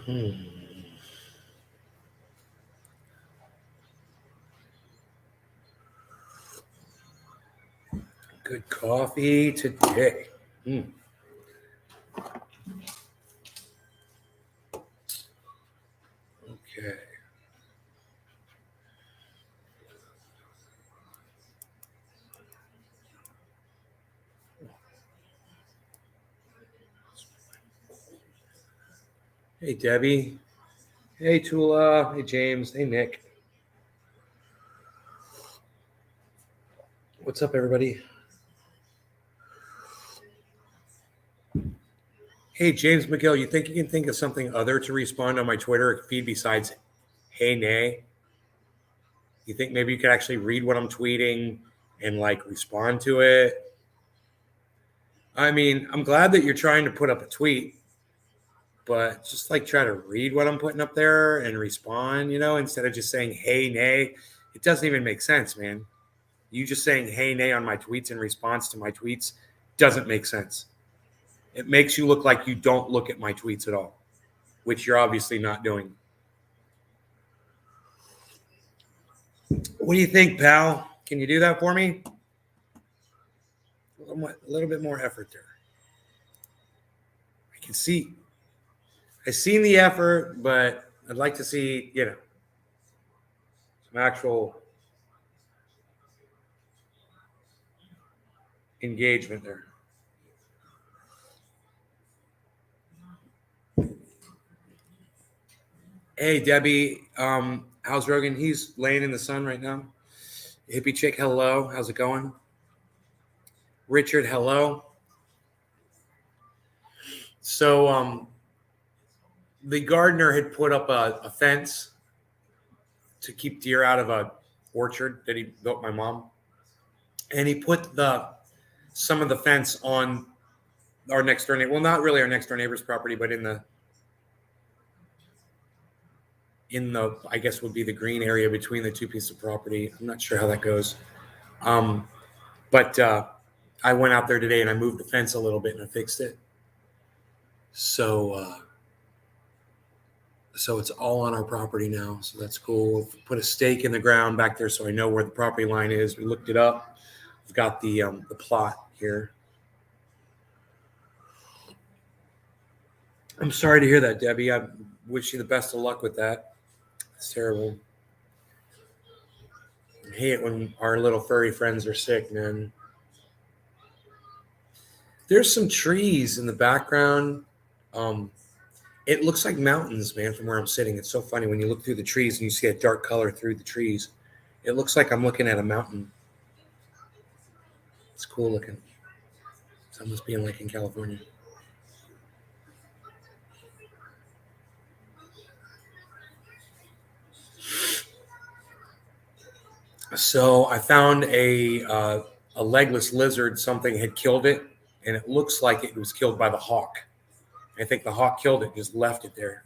Good coffee today. Okay. Hey, Debbie. Hey, Tula. Hey, James. Hey, Nick. What's up, everybody? Hey, James McGill, you think you can think of something other to respond on my Twitter feed besides hey, nay? You think maybe you could actually read what I'm tweeting and like respond to it? I mean, I'm glad that you're trying to put up a tweet, but just like try to read what I'm putting up there and respond, instead of just saying hey, nay. It doesn't even make sense, man. You just saying hey, nay on my tweets in response to my tweets doesn't make sense. It makes you look like you don't look at my tweets at all, which you're obviously not doing. What do you think, pal? Can you do that for me? A little bit more effort there. I can see. I've seen the effort, but I'd like to see, some actual engagement there. Hey, Debbie. How's Rogan? He's laying in the sun right now. Hippie chick, hello. How's it going? Richard, hello. So, the gardener had put up a fence to keep deer out of a orchard that he built my mom, and he put some of the fence on our next door neighbor. Well, not really our next door neighbor's property, but in the I guess would be the green area between the two pieces of property. I'm not sure how that goes. But I went out there today and I moved the fence a little bit and I fixed it. So it's all on our property now. So that's cool. We'll put a stake in the ground back there so I know where the property line is. We looked it up. We've got the plot here. I'm sorry to hear that, Debbie. I wish you the best of luck with that. It's terrible. I hate it when our little furry friends are sick, man. There's some trees in the background. It looks like mountains, man, from where I'm sitting. It's so funny when you look through the trees and you see a dark color through the trees. It looks like I'm looking at a mountain. It's cool looking. It's almost being like in California. So I found a legless lizard. Something had killed it, and it looks like it was killed by the hawk. I think the hawk killed it, just left it there.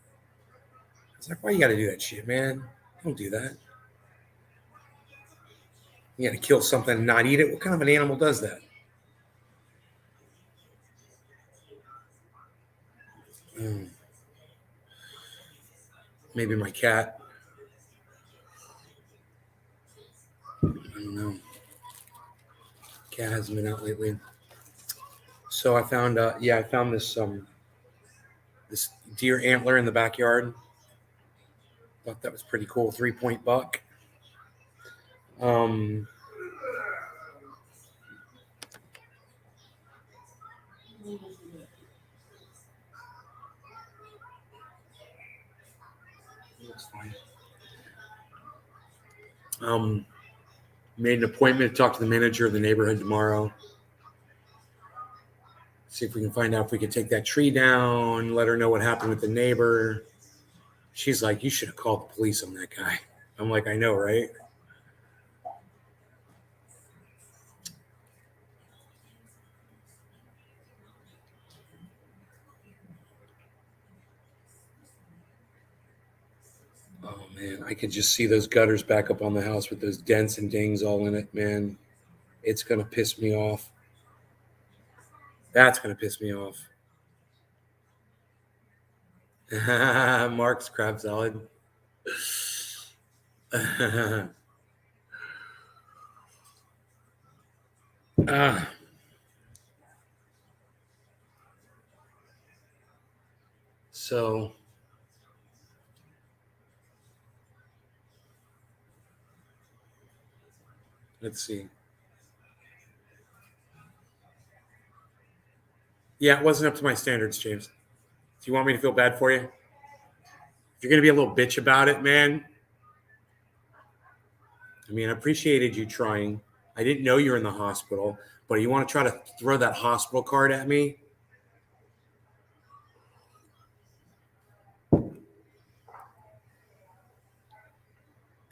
I was like, why you got to do that shit, man? Don't do that. You got to kill something and not eat it. What kind of an animal does that? Maybe my cat. I don't know. Cat hasn't been out lately. So I found, I found this this deer antler in the backyard. Thought that was pretty cool. 3-point buck. Looks fine. Made an appointment to talk to the manager of the neighborhood tomorrow. See if we can find out if we can take that tree down, let her know what happened with the neighbor. She's like, you should have called the police on that guy. I'm like, I know, right? Oh, man, I could just see those gutters back up on the house with those dents and dings all in it, man. It's going to piss me off. That's going to piss me off. Mark's crab salad. Ah, so let's see. Yeah, it wasn't up to my standards, James. Do you want me to feel bad for you? If you're gonna be a little bitch about it, man. I mean, I appreciated you trying. I didn't know you were in the hospital, but you want to try to throw that hospital card at me?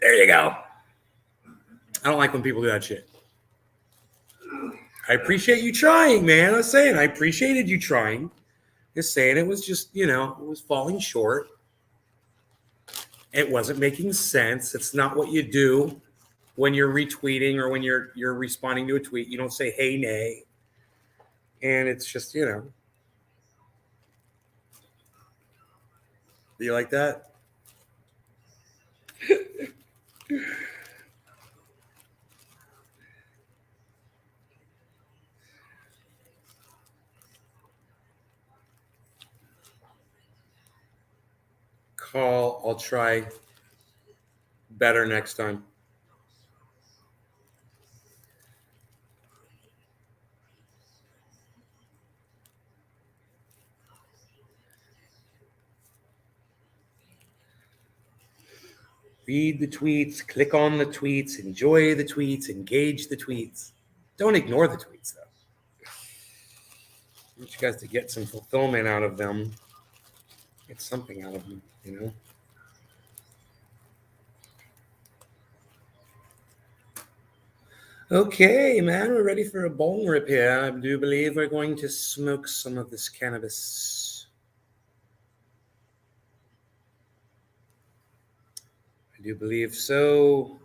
There you go. I don't like when people do that shit. I appreciate you trying, man. I was saying I appreciated you trying. Just saying it was just, it was falling short. It wasn't making sense. It's not what you do when you're retweeting or when you're responding to a tweet. You don't say hey nay. And it's just, do you like that? Call. I'll try better next time. Read the tweets, click on the tweets, enjoy the tweets, engage the tweets. Don't ignore the tweets, though. I want you guys to get some fulfillment out of them. Get something out of them. Okay, man, we're ready for a bong rip here. I do believe we're going to smoke some of this cannabis. I do believe so.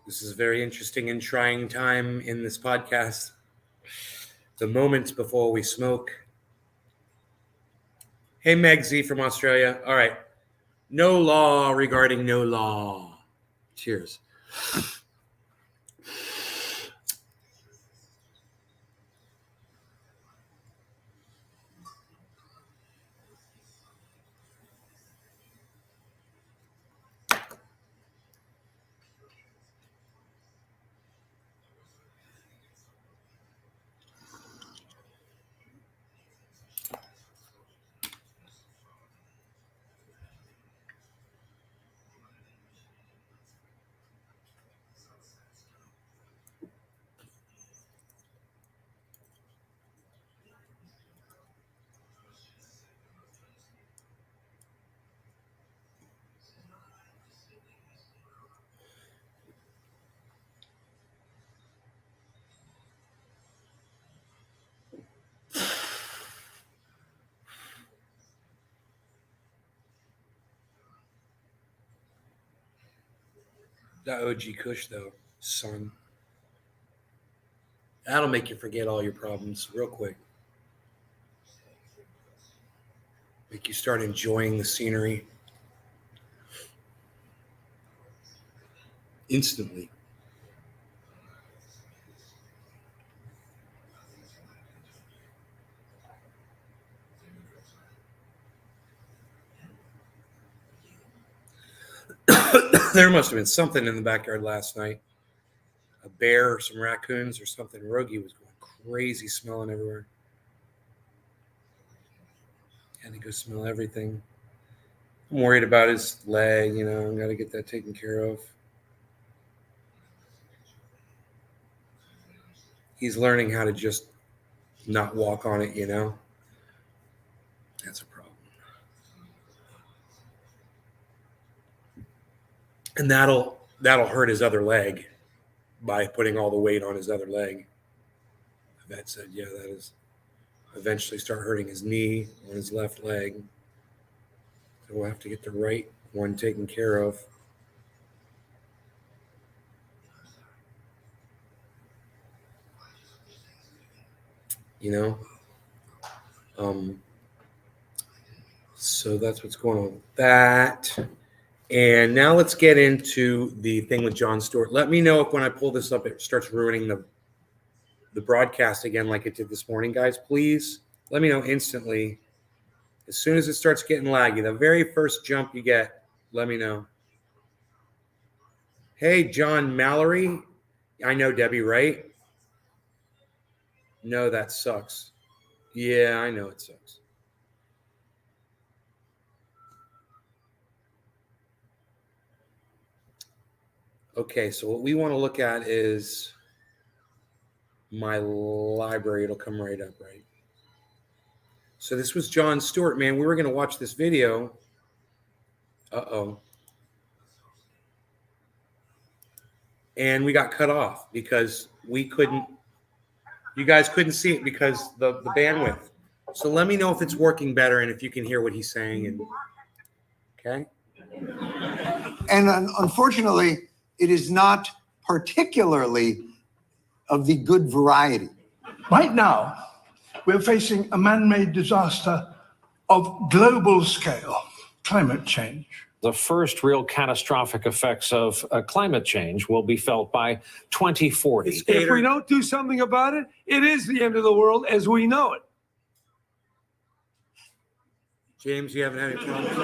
This is a very interesting and trying time in this podcast. The moments before we smoke. Hey, Meg Z from Australia. All right. No law regarding no law. Cheers. That OG Kush, though, son. That'll make you forget all your problems real quick. Make you start enjoying the scenery instantly. There must have been something in the backyard last night. A bear or some raccoons or something. Rogie was going crazy, smelling everywhere. Had to go smell everything. I'm worried about his leg, got to get that taken care of. He's learning how to just not walk on it. That's a problem. And that'll hurt his other leg by putting all the weight on his other leg. The vet said, yeah, that is eventually start hurting his knee on his left leg. So we'll have to get the right one taken care of. Um, So that's what's going on with that. And now let's get into the thing with Jon Stewart. Let me know if when I pull this up, it starts ruining the broadcast again like it did this morning, guys. Please let me know instantly. As soon as it starts getting laggy, the very first jump you get, let me know. Hey, John Mallory. I know Debbie, right? No, that sucks. Yeah, I know it sucks. Okay, so what we want to look at is my library. It'll come right up, right? So this was Jon Stewart, man. We were going to watch this video. Uh-oh. And we got cut off because we couldn't, you guys couldn't see it because the bandwidth. So let me know if it's working better and if you can hear what he's saying. And okay. And unfortunately, it is not particularly of the good variety. Right now, we're facing a man-made disaster of global scale, climate change. The first real catastrophic effects of climate change will be felt by 2040. If we don't do something about it, it is the end of the world as we know it. James, you haven't had any problems?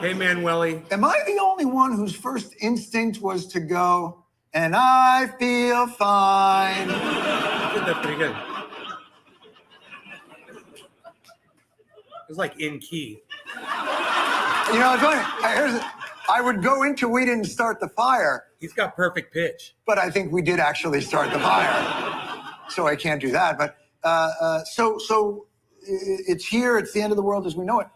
Hey, Manueli. Am I the only one whose first instinct was to go, and I feel fine? You did that pretty good. It was like in key. You know, it's funny. I would go into "We didn't start the fire." He's got perfect pitch. But I think we did actually start the fire, so I can't do that. But so it's here. It's the end of the world as we know it.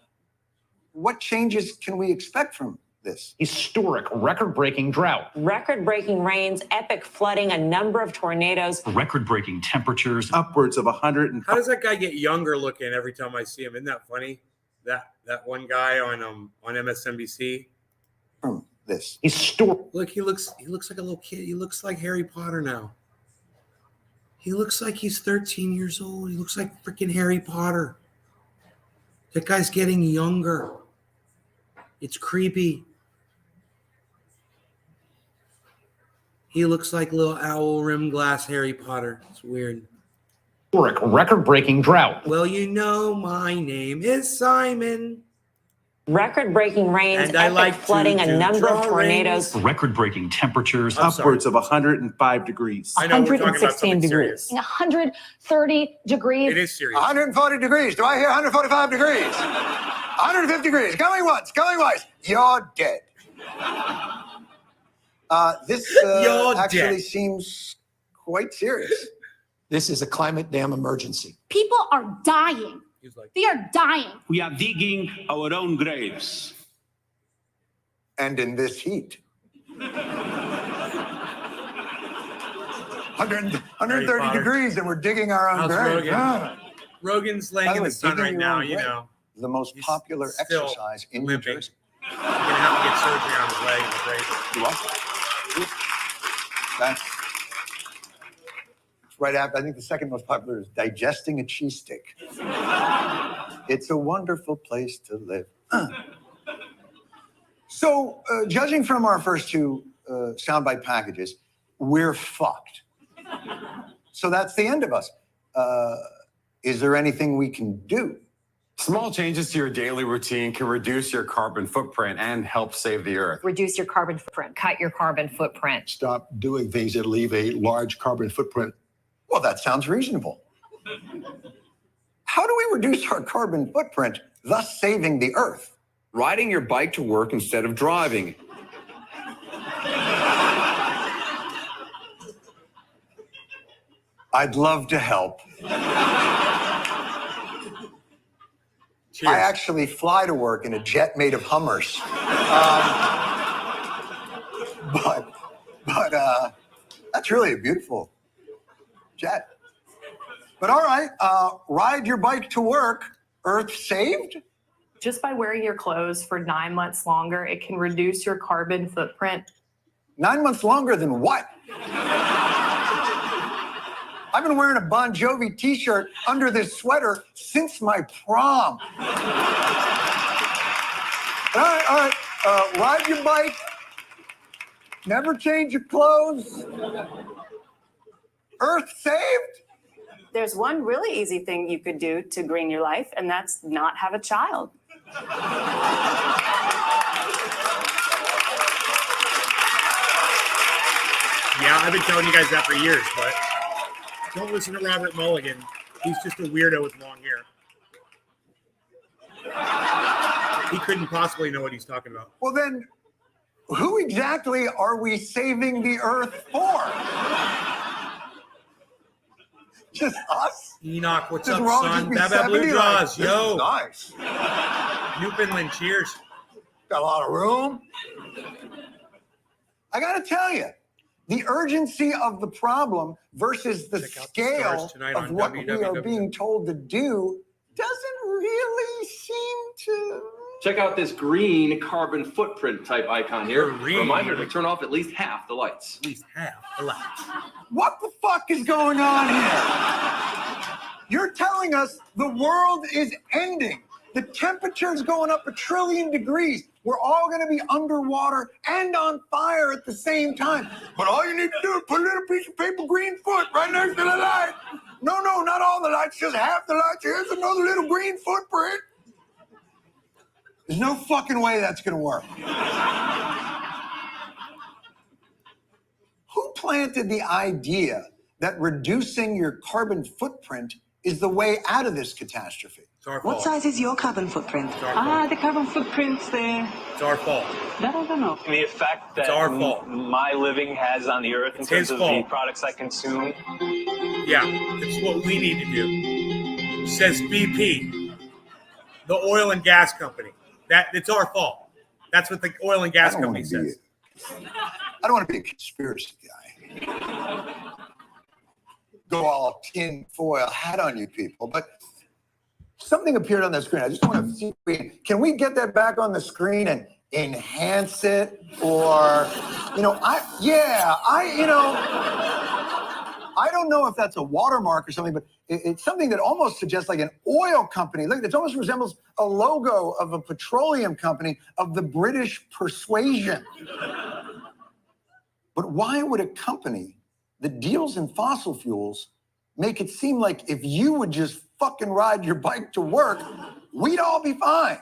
What changes can we expect from this? Historic, record-breaking drought. Record-breaking rains, epic flooding, a number of tornadoes. Record-breaking temperatures. Upwards of 100. How does that guy get younger looking every time I see him? Isn't that funny? That one guy on MSNBC. From this. Historic. Look, he looks like a little kid. He looks like Harry Potter now. He looks like he's 13 years old. He looks like freaking Harry Potter. That guy's getting younger. It's creepy. He looks like little owl rim glass Harry Potter. It's weird. Historic, record-breaking drought. Well, you know my name is Simon. Record-breaking rains, And I epic like flooding, to a number of draw tornadoes. Record-breaking temperatures. I'm sorry. Upwards of 105 degrees. I know we're talking about 116 something degrees. serious. 130 degrees. It is serious. 140 degrees. Do I hear 145 degrees? 150 degrees. Going once, going twice. You're dead. This You're actually dead. seems quite serious. This is a climate damn emergency. People are dying. He's like, They are dying. We are digging our own graves. And in this heat. 130 degrees and we're digging our own how's grave. Rogan? Ah. Rogan's By laying the in way, the sun digging right your now, own you grave. know. The most He's popular still exercise in New limping. Jersey. He's going to have to get surgery on his leg. I'm afraid. You what? That's right after. I think the second most popular is digesting a cheese stick. It's a wonderful place to live. So, judging from our first two soundbite packages, we're fucked. So that's the end of us. Is there anything we can do? Small changes to your daily routine can reduce your carbon footprint and help save the earth. Reduce your carbon footprint. Cut your carbon footprint. Stop doing things that leave a large carbon footprint. Well, that sounds reasonable. How do we reduce our carbon footprint, thus saving the earth? Riding your bike to work instead of driving. I'd love to help. Cheers. I actually fly to work in a jet made of Hummers. But that's really a beautiful jet. But all right, ride your bike to work. Earth saved? Just by wearing your clothes for 9 months longer, it can reduce your carbon footprint. 9 months longer than what? I've been wearing a Bon Jovi t-shirt under this sweater since my prom. All right. Ride your bike. Never change your clothes. Earth saved? There's one really easy thing you could do to green your life, and that's not have a child. Yeah, I've been telling you guys that for years, but don't listen to Robert Mulligan. He's just a weirdo with long hair. He couldn't possibly know what he's talking about. Well, then, who exactly are we saving the Earth for? Just us? Enoch, what's Does up, Ron son? just be Baba 70? Blue Jaws, Like, yo. this is nice. Newfoundland, cheers. Got a lot of room. I got to tell you, the urgency of the problem versus the Check out the scale stars tonight of on what we are www. being told to do doesn't really seem to. Check out this green carbon footprint type icon here. Green. Reminder to turn off at least half the lights. At least half the lights. What the fuck is going on here? You're telling us the world is ending. The temperature's going up 1 trillion degrees. We're all going to be underwater and on fire at the same time. But all you need to do is put a little piece of paper green foot right next to the light. No, not all the lights, just half the lights. Here's another little green footprint. There's no fucking way that's going to work. Who planted the idea that reducing your carbon footprint is the way out of this catastrophe? It's our fault. What size is your carbon footprint? It's our fault. The carbon footprint there. It's our fault. That I don't know. The effect that It's our fault. my living has on the earth in It's his terms of the fault. products I consume. Yeah, it's what we need to do. Says BP, the oil and gas company. That it's our fault. That's what the oil and gas company says. I don't want to be a conspiracy guy. Go all tin foil hat on you people, but something appeared on the screen. I just want to see. Can we get that back on the screen and enhance it, or I don't know if that's a watermark or something, but it's something that almost suggests like an oil company. Look, it almost resembles a logo of a petroleum company of the British persuasion. But why would a company that deals in fossil fuels make it seem like if you would just fucking ride your bike to work, we'd all be fine?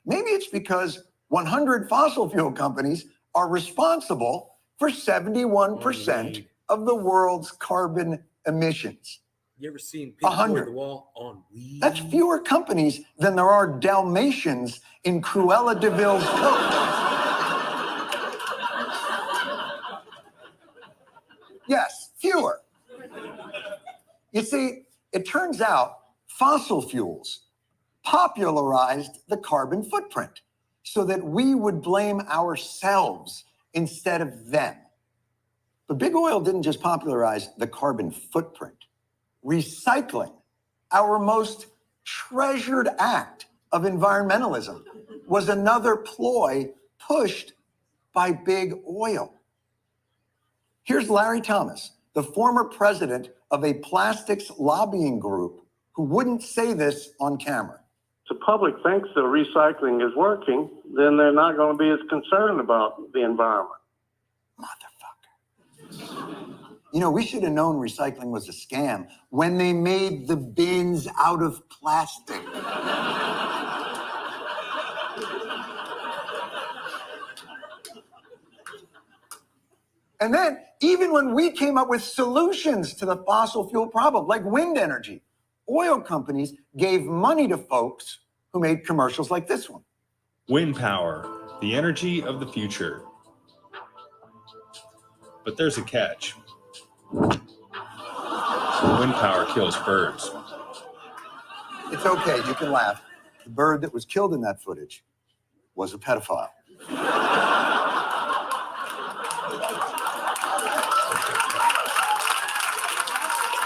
Maybe it's because 100 fossil fuel companies are responsible for 71% of the world's carbon emissions. You ever seen Pink 100. Floyd The Wall on weed? That's fewer companies than there are Dalmatians in Cruella de Vil's coat. Yes, fewer. You see, it turns out fossil fuels popularized the carbon footprint so that we would blame ourselves instead of them. But big oil didn't just popularize the carbon footprint. Recycling, our most treasured act of environmentalism, was another ploy pushed by big oil. Here's Larry Thomas, the former president of a plastics lobbying group, who wouldn't say this on camera. The public thinks the recycling is working, then they're not going to be as concerned about the environment. You know, we should have known recycling was a scam when they made the bins out of plastic. And then, even when we came up with solutions to the fossil fuel problem, like wind energy, oil companies gave money to folks who made commercials like this one. Wind power, the energy of the future. But there's a catch. Wind power kills birds. It's okay, you can laugh. The bird that was killed in that footage was a pedophile.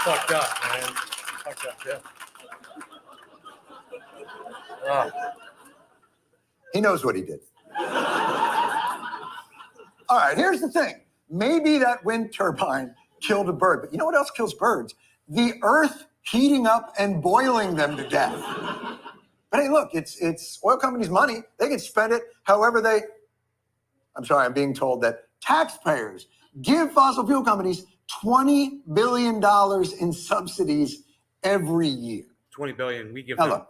Fucked up, man. Fucked up, yeah. Oh. He knows what he did. All right, here's the thing. Maybe that wind turbine killed a bird, but you know what else kills birds? The earth heating up and boiling them to death. But hey, look, it's oil companies' money. They can spend it however they. I'm sorry, I'm being told that taxpayers give fossil fuel companies $20 billion in subsidies every year. 20 billion. We give Now them. look,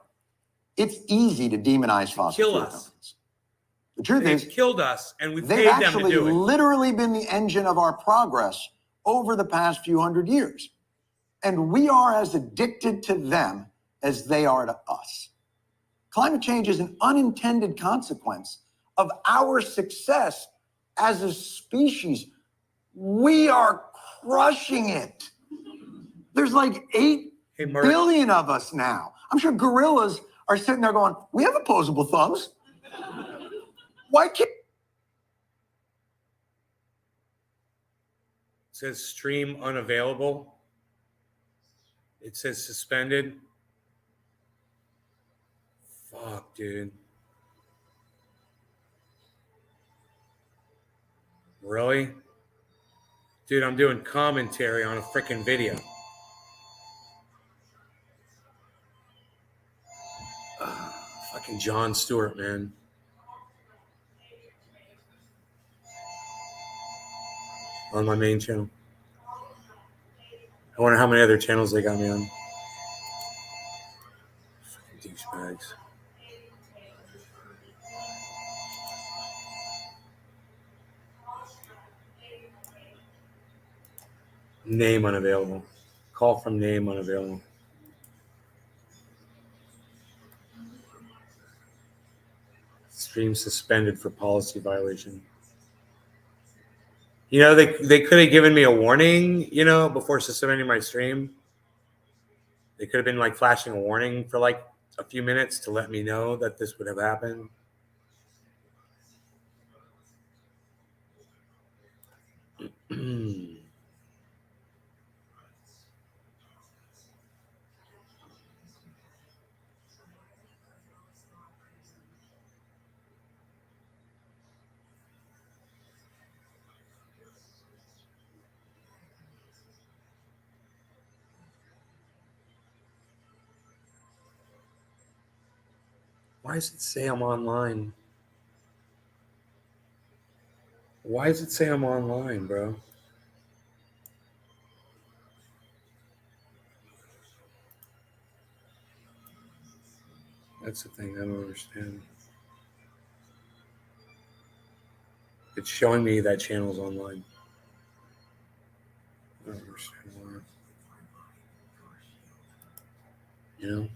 it's easy to demonize fossil Kill fuel us. companies. The truth They've is, killed us, and we've they've paid them to actually do it. literally been the engine of our progress over the past few hundred years. And we are as addicted to them as they are to us. Climate change is an unintended consequence of our success as a species. We are crushing it. There's like 8 billion of us now. I'm sure gorillas are sitting there going, we have opposable thumbs. Why can't? It says stream unavailable. It says suspended. Fuck, dude. Really? Dude, I'm doing commentary on a freaking video. Fucking Jon Stewart, man. On my main channel. I wonder how many other channels they got me on. Fucking douchebags. Name unavailable. Call from name unavailable. Stream suspended for policy violation. You know, they could have given me a warning, you know, before suspending my stream. They could have been like flashing a warning for like a few minutes to let me know that this would have happened. Why does it say I'm online? Why does it say I'm online, bro? That's the thing I don't understand. It's showing me that channel's online. I don't understand why. You know?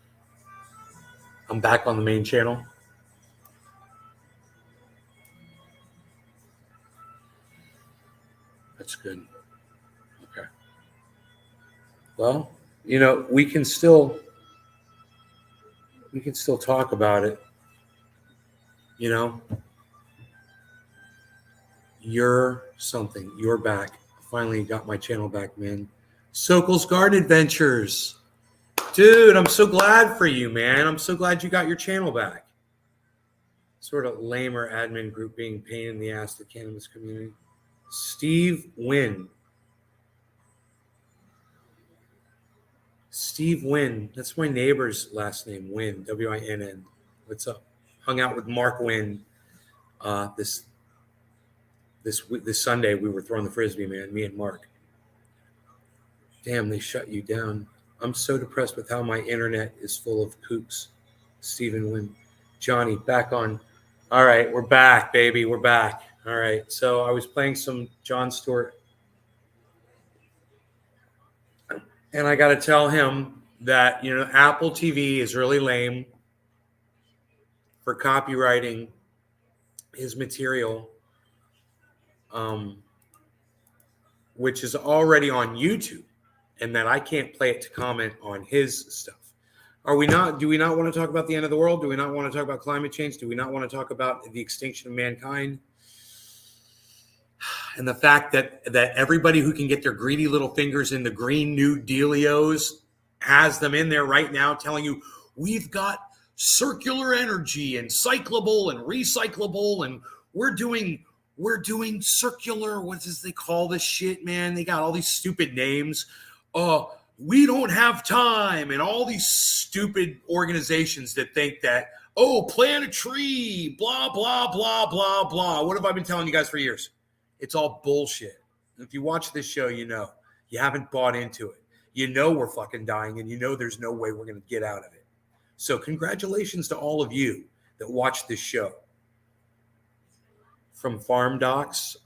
I'm back on the main channel. That's good. Okay. Well, you know, we can still talk about it. You know? You're something. You're back. Finally got my channel back, man. Sokol's Garden Adventures. Dude, I'm so glad for you, man. I'm so glad you got your channel back. Sort of lamer admin group being pain in the ass to the cannabis community. Steve Wynn. Steve Wynn. That's my neighbor's last name, Wynn. W-I-N-N. What's up? Hung out with Mark Wynn this Sunday. We were throwing the Frisbee, man. Me and Mark. Damn, they shut you down. I'm so depressed with how my internet is full of kooks. Stephen Wynn. Johnny, back on. All right, we're back, baby. We're back. All right. So I was playing some Jon Stewart. And I got to tell him that, you know, Apple TV is really lame for copywriting his material, which is already on YouTube. And that I can't play it to comment on his stuff. Do we not want to talk about the end of the world? Do we not want to talk about climate change? Do we not want to talk about the extinction of mankind? And the fact that everybody who can get their greedy little fingers in the Green New Dealios has them in there right now telling you, we've got circular energy and cyclable and recyclable, and we're doing circular, what does they call this shit, man? They got all these stupid names. we don't have time, and all these stupid organizations that think that, oh, plant a tree, blah, blah, blah, blah, blah. What have I been telling you guys for years? It's all bullshit. If you watch this show, you know. You haven't bought into it. You know we're fucking dying, and you know there's no way we're going to get out of it. So congratulations to all of you that watch this show. From Farm Docs.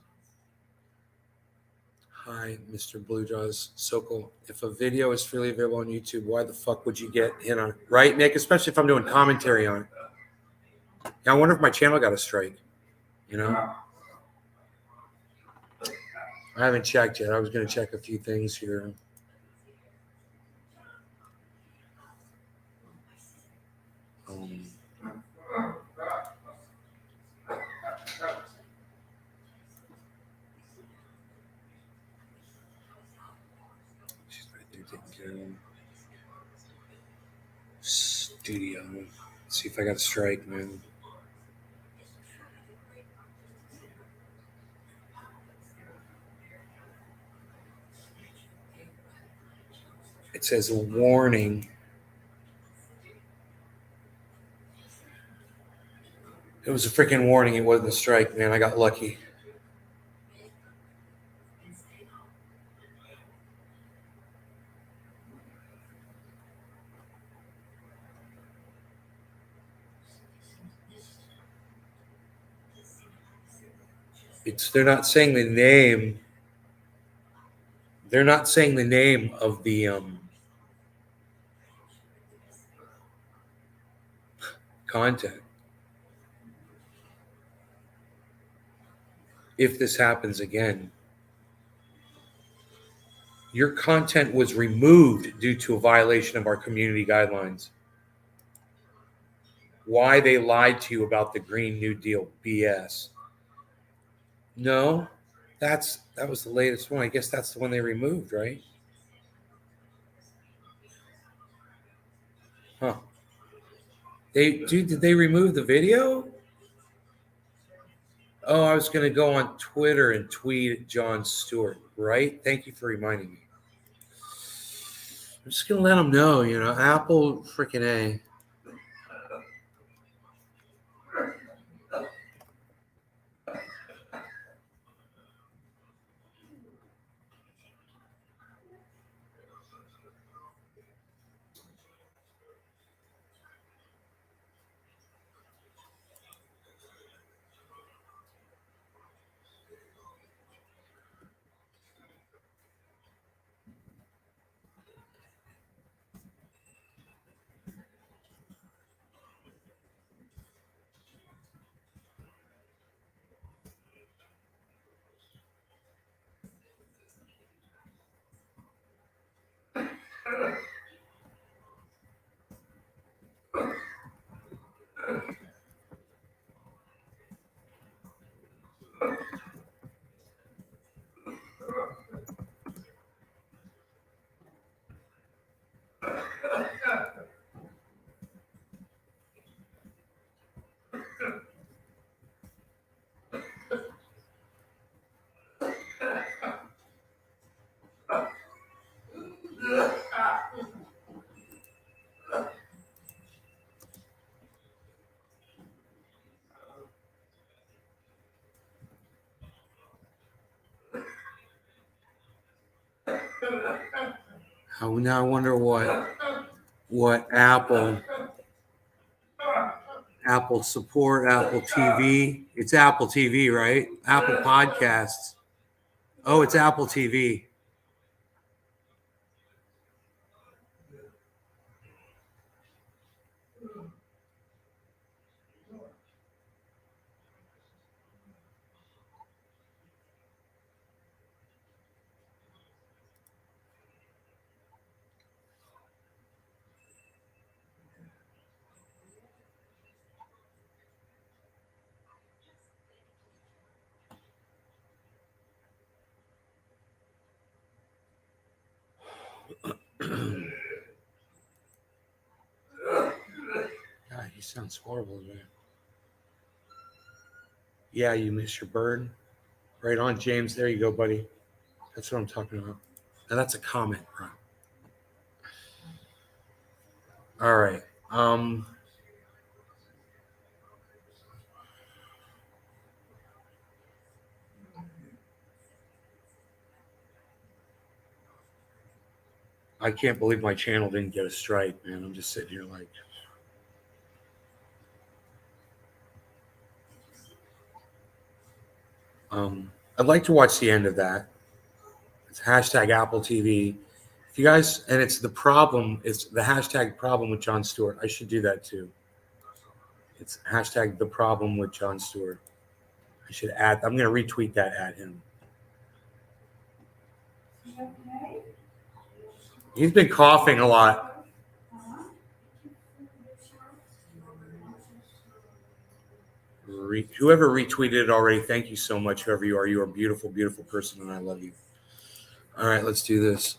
Hi, Mr. Blue Jaws Sokol. If a video is freely available on YouTube, why the fuck would you get hit on it? Right, Nick? Especially if I'm doing commentary on it. Now, I wonder if my channel got a strike. You know? I haven't checked yet. I was going to check a few things here. She's right there taking care of him. Studio. Let's see if I got a strike, man. It says a warning. It was a freaking warning. It wasn't a strike, man. I got lucky. They're not saying the name. They're not saying the name of the content. If this happens again, your content was removed due to a violation of our community guidelines. Why they lied to you about the Green New Deal BS. No, that was the latest one. I guess that's the one they removed, right? Huh. Did they remove the video? Oh, I was going to go on Twitter and tweet at Jon Stewart, right? Thank you for reminding me. I'm just going to let them know, you know, Apple freaking A. Now I wonder what Apple support, Apple TV. It's Apple TV, right? Apple Podcasts. Oh, it's Apple TV. God, he sounds horrible, man. Yeah, you miss your bird. Right on, James. There you go, buddy. That's what I'm talking about. Now that's a comment, bro. All right. I can't believe my channel didn't get a strike, man. I'm just sitting here like. I'd like to watch the end of that. It's hashtag Apple TV. If you guys, and it's the problem, it's the hashtag problem with Jon Stewart. I should do that too. It's hashtag the problem with Jon Stewart. I should add, I'm going to retweet that at him. He's been coughing a lot. Whoever retweeted it already, thank you so much, whoever you are. You are a beautiful, beautiful person, and I love you. All right, let's do this.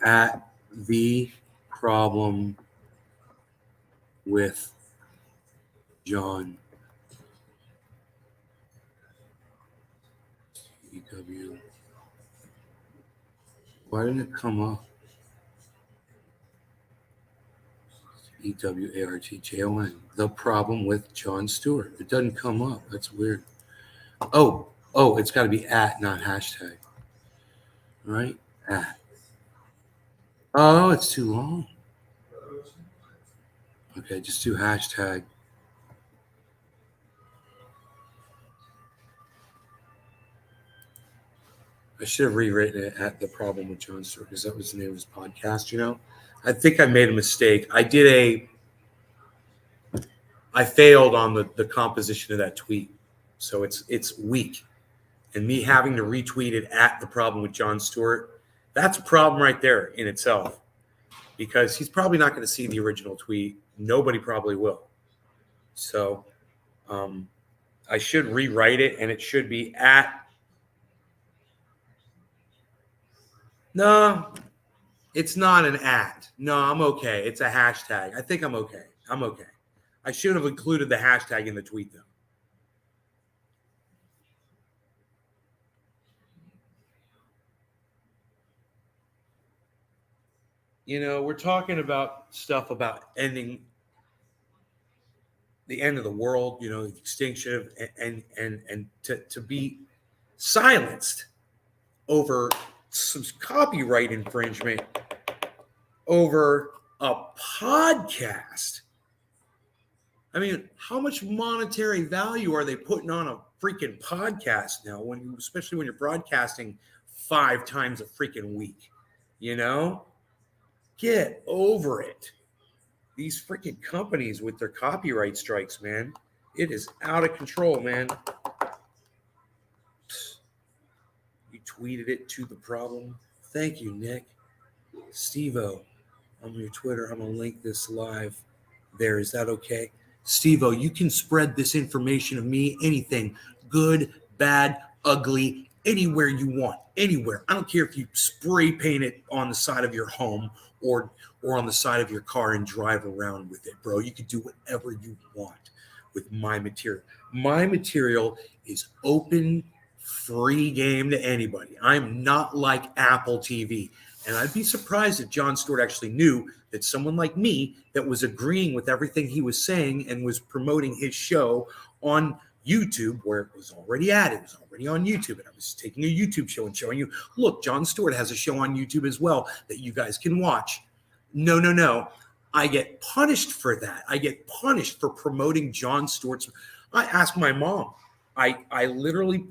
At the problem with John. EW. Why didn't it come up? EWARTJON. The problem with Jon Stewart. It doesn't come up. That's weird. Oh, it's got to be at, not hashtag. All right? At. Oh, it's too long. Okay, just do hashtag. I should have rewritten it at the problem with Jon Stewart because that was the name of his podcast, you know? I think I made a mistake. I failed on the composition of that tweet. So it's weak. And me having to retweet it at the problem with Jon Stewart, that's a problem right there in itself. Because he's probably not going to see the original tweet. Nobody probably will. So I should rewrite it, and it should be at. No, it's not an at. No, I'm okay. It's a hashtag. I think I'm okay. I'm okay. I should have included the hashtag in the tweet, though. You know, we're talking about stuff about ending the end of the world, you know, the extinction of, and to be silenced over some copyright infringement over a podcast. I mean, how much monetary value are they putting on a freaking podcast now, especially when you're broadcasting 5 times a freaking week, you know? Get over it. These freaking companies with their copyright strikes, man. It is out of control, man. You tweeted it to the problem. Thank you, Nick. Steve-O, on your Twitter, I'm going to link this live there. Is that okay? Steve-O, you can spread this information of me, anything, good, bad, ugly, anywhere you want, anywhere. I don't care if you spray paint it on the side of your home or on the side of your car and drive around with it, bro. You can do whatever you want with my material. My material is open, free game to anybody. I'm not like Apple TV. And I'd be surprised if Jon Stewart actually knew that someone like me that was agreeing with everything he was saying and was promoting his show on YouTube, where it was already added, it was already on YouTube, and I was taking a YouTube show and showing you, look, Jon Stewart has a show on YouTube as well that you guys can watch. No. I get punished for that. I get punished for promoting Jon Stewart's. I asked my mom. I literally,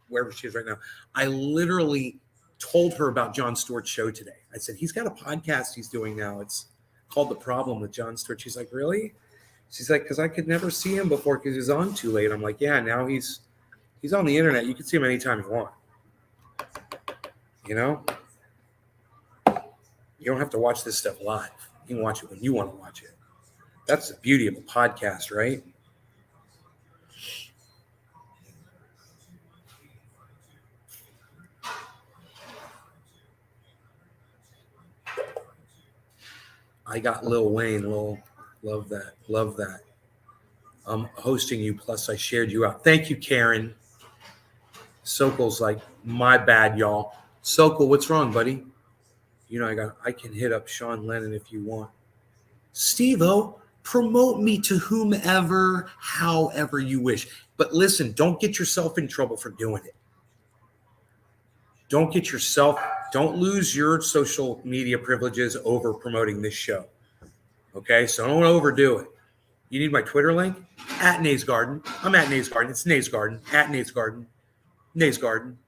wherever she is right now, I literally told her about Jon Stewart's show today. I said, he's got a podcast he's doing now. It's called The Problem with Jon Stewart. She's like, really? She's like, because I could never see him before because he was on too late. I'm like, yeah, now he's on the internet. You can see him anytime you want. You know? You don't have to watch this stuff live. You can watch it when you want to watch it. That's the beauty of a podcast, right? I got Lil Wayne, love that. I'm hosting you, plus I shared you out. Thank you, Karen. Sokol's like, my bad, y'all. Sokol, what's wrong, buddy? You know, I can hit up Sean Lennon if you want. Steve-O, promote me to whomever, however you wish. But listen, don't get yourself in trouble for doing it. Don't lose your social media privileges over promoting this show. Okay, so don't overdo it. You need my Twitter link? At Nays Garden. I'm at Nays Garden. It's Nays Garden. At Nays Garden. Nays Garden.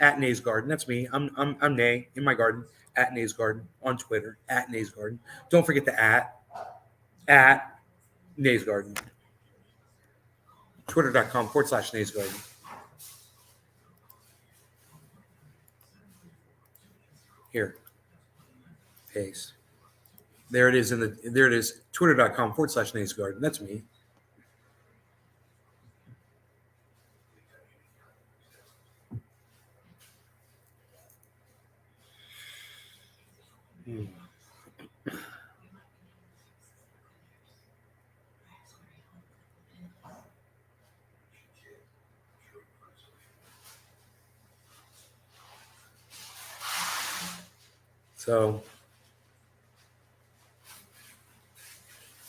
At Nays Garden. That's me. I'm Nay in my garden. At Nays Garden on Twitter. At Nays Garden. Don't forget the at Nays Garden. Twitter.com/Nays Garden. Here. Paste. There it is there it is. Twitter.com/Nays Garden. That's me. So,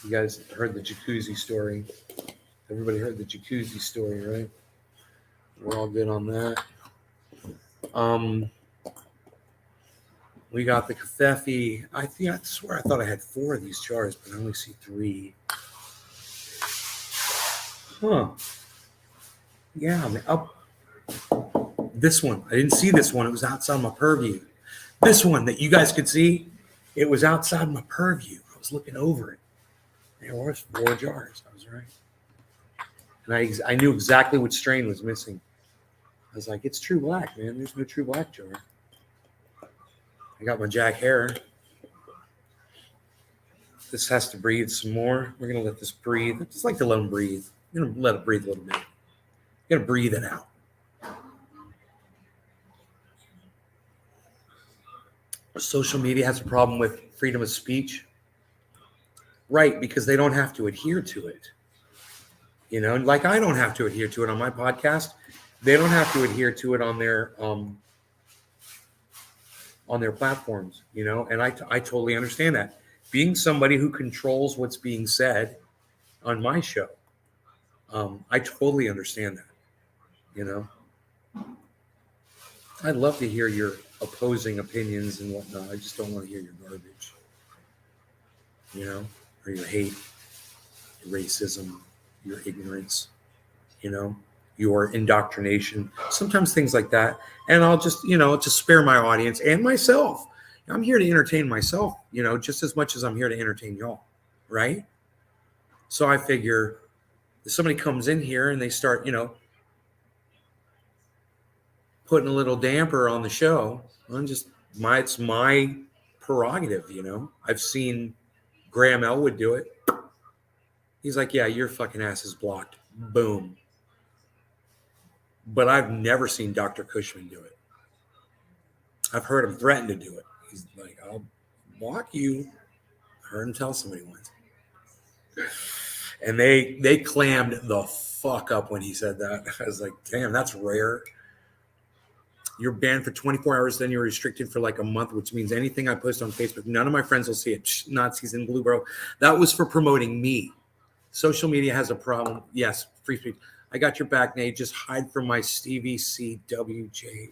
you guys heard the jacuzzi story. Everybody heard the jacuzzi story, right? We're all good on that. We got the Covfefe. I swear I thought I had 4 of these jars, but I only see 3. Huh. Yeah, I mean, this one. I didn't see this one. It was outside my purview. This one that you guys could see, it was outside my purview. I was looking over it. There was 4 jars. I was right. And I knew exactly which strain was missing. I was like, it's True Black, man. There's no True Black jar. I got my Jack Herer. This has to breathe some more. We're going to let this breathe. I just like to let them breathe. I'm going to let it breathe a little bit. I'm going to breathe it out. Social media has a problem with freedom of speech. Right, because they don't have to adhere to it. You know, like I don't have to adhere to it on my podcast. They don't have to adhere to it on their platforms, you know, and I totally understand that. Being somebody who controls what's being said on my show, I totally understand that, you know. I'd love to hear your opposing opinions and whatnot. I just don't want to hear your garbage, you know, or your hate, your racism, your ignorance, you know, your indoctrination, sometimes things like that. And I'll just, you know, to spare my audience and myself. I'm here to entertain myself, you know, just as much as I'm here to entertain y'all, right? So I figure if somebody comes in here and they start, you know, putting a little damper on the show, it's my prerogative, you know. I've seen Graham Elwood do it. He's like, yeah, your fucking ass is blocked. Boom. But I've never seen Dr. Cushman do it. I've heard him threaten to do it. He's like, I'll block you. I heard him tell somebody once. And they clammed the fuck up when he said that. I was like, damn, that's rare. You're banned for 24 hours, then you're restricted for like a month, which means anything I post on Facebook, none of my friends will see it. Nazis in blue, bro. That was for promoting me. Social media has a problem. Yes, free speech. I got your back, Nate. Just hide from my Stevie CWJ.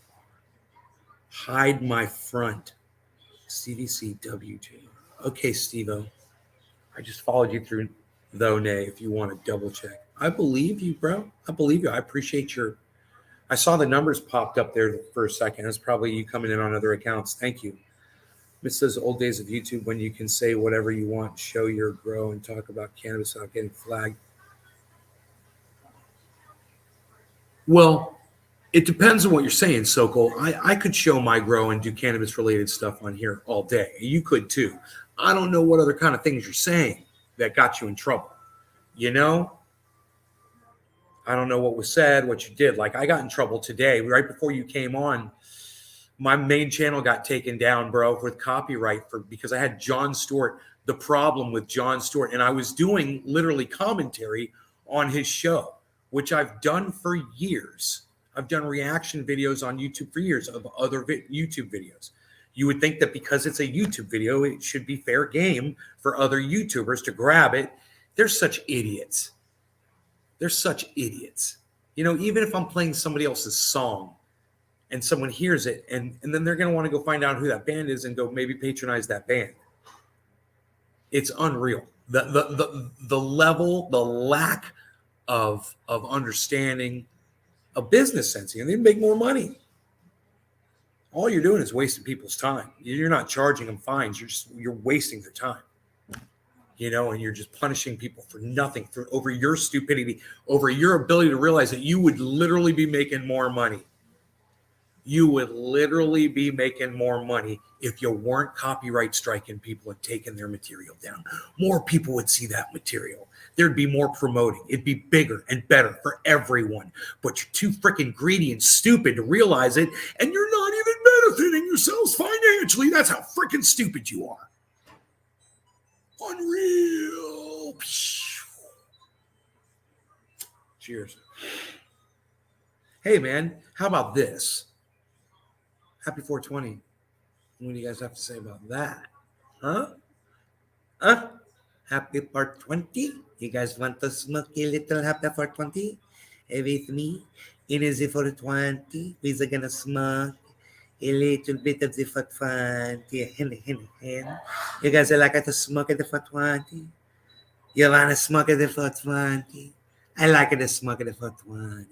Hide my front. Stevie CWJ. Okay, Steve-O. I just followed you through, though, Nay, if you want to double check. I believe you, bro. I believe you. I appreciate your... I saw the numbers popped up there for a second. It's probably you coming in on other accounts. Thank you. Miss those old days of YouTube when you can say whatever you want, show your grow, and talk about cannabis without getting flagged. Well, it depends on what you're saying, Sokol. I could show my grow and do cannabis-related stuff on here all day. You could too. I don't know what other kind of things you're saying that got you in trouble. You know? I don't know what was said, what you did. Like, I got in trouble today, right before you came on. My main channel got taken down, bro, with copyright because I had Jon Stewart, the problem with Jon Stewart. And I was doing literally commentary on his show, which I've done for years. I've done reaction videos on YouTube for years of other YouTube videos. You would think that because it's a YouTube video, it should be fair game for other YouTubers to grab it. They're such idiots. They're such idiots. You know, even if I'm playing somebody else's song and someone hears it, and then they're going to want to go find out who that band is and go maybe patronize that band. It's unreal. The level, the lack of understanding, of business sense, and they make more money. All you're doing is wasting people's time. You're not charging them fines. You're wasting their time. You know, and you're just punishing people for nothing, over your stupidity, over your ability to realize that you would literally be making more money. You would literally be making more money if you weren't copyright striking people and taking their material down. More people would see that material. There'd be more promoting. It'd be bigger and better for everyone. But you're too freaking greedy and stupid to realize it, and you're not even benefiting yourselves financially. That's how freaking stupid you are. Unreal. Cheers. Hey, man, how about this? Happy 420. What do you guys have to say about that? Huh? Happy 420? You guys want to smoke a little happy 420 with me? It is a 420. We're gonna smoke a little bit of the 420. You guys are like to smoke at the 420? You want to smoke at the 420? I like to smoke at the 420.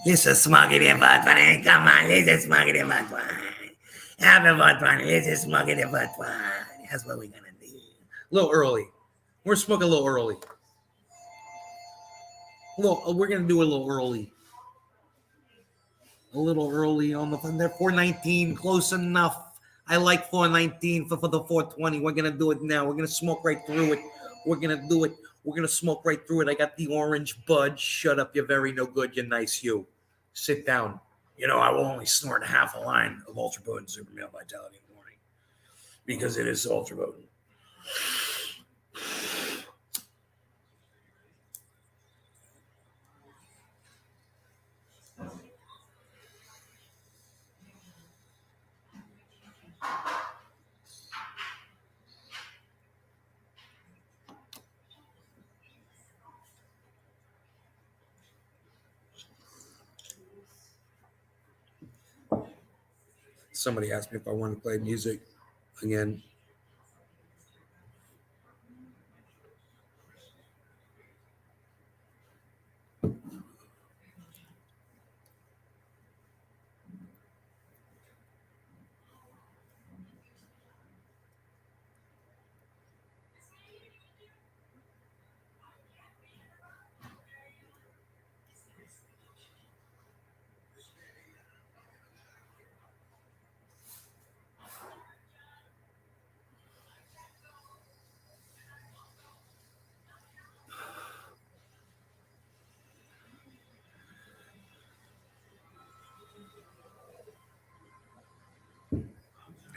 Let's smoke at the 420. Come on, let's smoke at the 420. Happy 420. Let's smoke at the 420. That's what we're gonna do. A little early. We're smoking a little early. We're gonna do a little early. A little early on the fun there. 419, close enough. I like 419 for the 420. We're gonna do it now. We're gonna smoke right through it. We're gonna do it. We're gonna smoke right through it. I got the orange bud. Shut up, you're very no good. You're nice, you. Sit down. You know, I will only snort half a line of Ultra Potent Super Male Vitality in the morning because it is ultra potent. Somebody asked me if I wanted to play music again.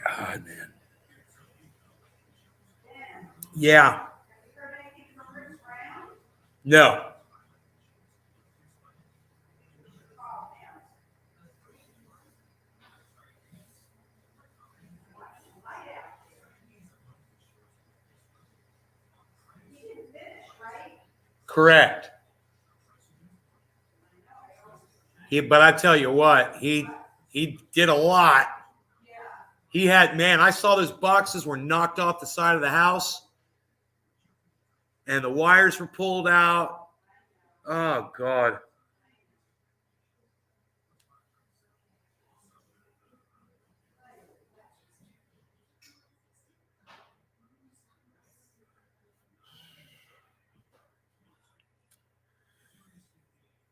God, man. Yeah. No. Correct. But I tell you what, he did a lot. He had, man, I saw those boxes were knocked off the side of the house and the wires were pulled out. Oh, God.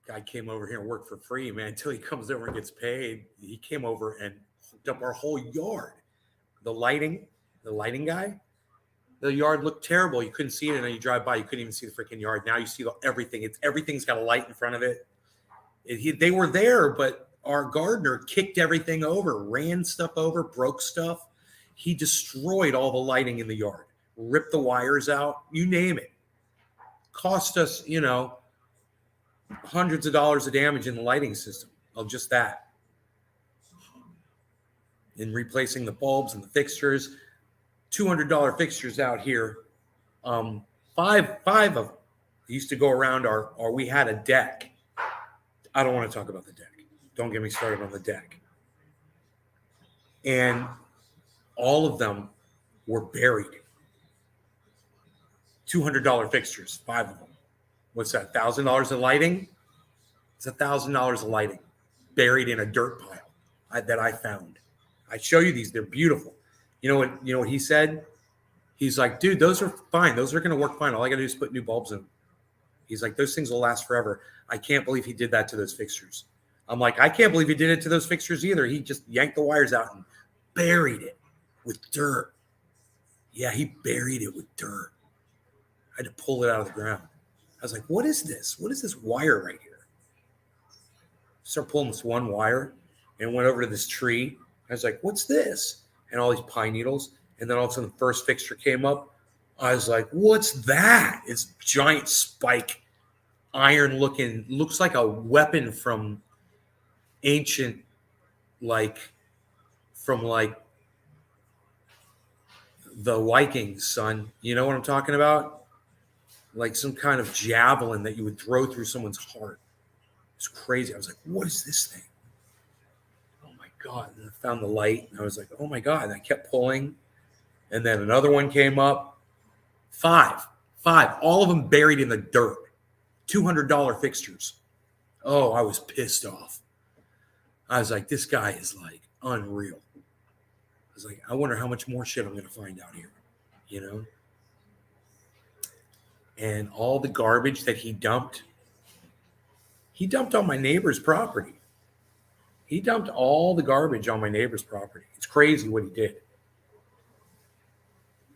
Guy came over here and worked for free, man, until he comes over and gets paid. He came over and hooked up our whole yard. The lighting guy, the yard looked terrible. You couldn't see it, and then you drive by, you couldn't even see the freaking yard. Now you see everything. Everything's got a light in front of it. They were there, but our gardener kicked everything over, ran stuff over, broke stuff. He destroyed all the lighting in the yard, ripped the wires out, you name it. Cost us, hundreds of dollars of damage in the lighting system of just that. in replacing the bulbs and the fixtures. $200 fixtures out here. Five of them used to go around we had a deck. I don't want to talk about the deck. Don't get me started on the deck. And all of them were buried. $200 fixtures, 5 of them. What's that? $1,000 of lighting? It's $1,000 of lighting buried in a dirt pile that I found. I show you these; they're beautiful. You know what he said? He's like, dude, those are fine. Those are going to work fine. All I got to do is put new bulbs in. He's like, those things will last forever. I can't believe he did that to those fixtures. I'm like, I can't believe he did it to those fixtures either. He just yanked the wires out and buried it with dirt. Yeah, he buried it with dirt. I had to pull it out of the ground. I was like, what is this? What is this wire right here? Start pulling this one wire and went over to this tree. I was like, what's this? And all these pine needles. And then all of a sudden the first fixture came up. I was like, what's that? It's giant spike, iron looking, looks like a weapon from ancient, from the Vikings, son. You know what I'm talking about? Like some kind of javelin that you would throw through someone's heart. It's crazy. I was like, what is this thing? Oh my God. And I found the light and I was like, oh my God. And I kept pulling. And then another one came up. Five, all of them buried in the dirt. $200 fixtures. Oh, I was pissed off. I was like, this guy is like unreal. I was like, I wonder how much more shit I'm going to find out here, you know? And all the garbage that he dumped on my neighbor's property. He dumped all the garbage on my neighbor's property. It's crazy what he did.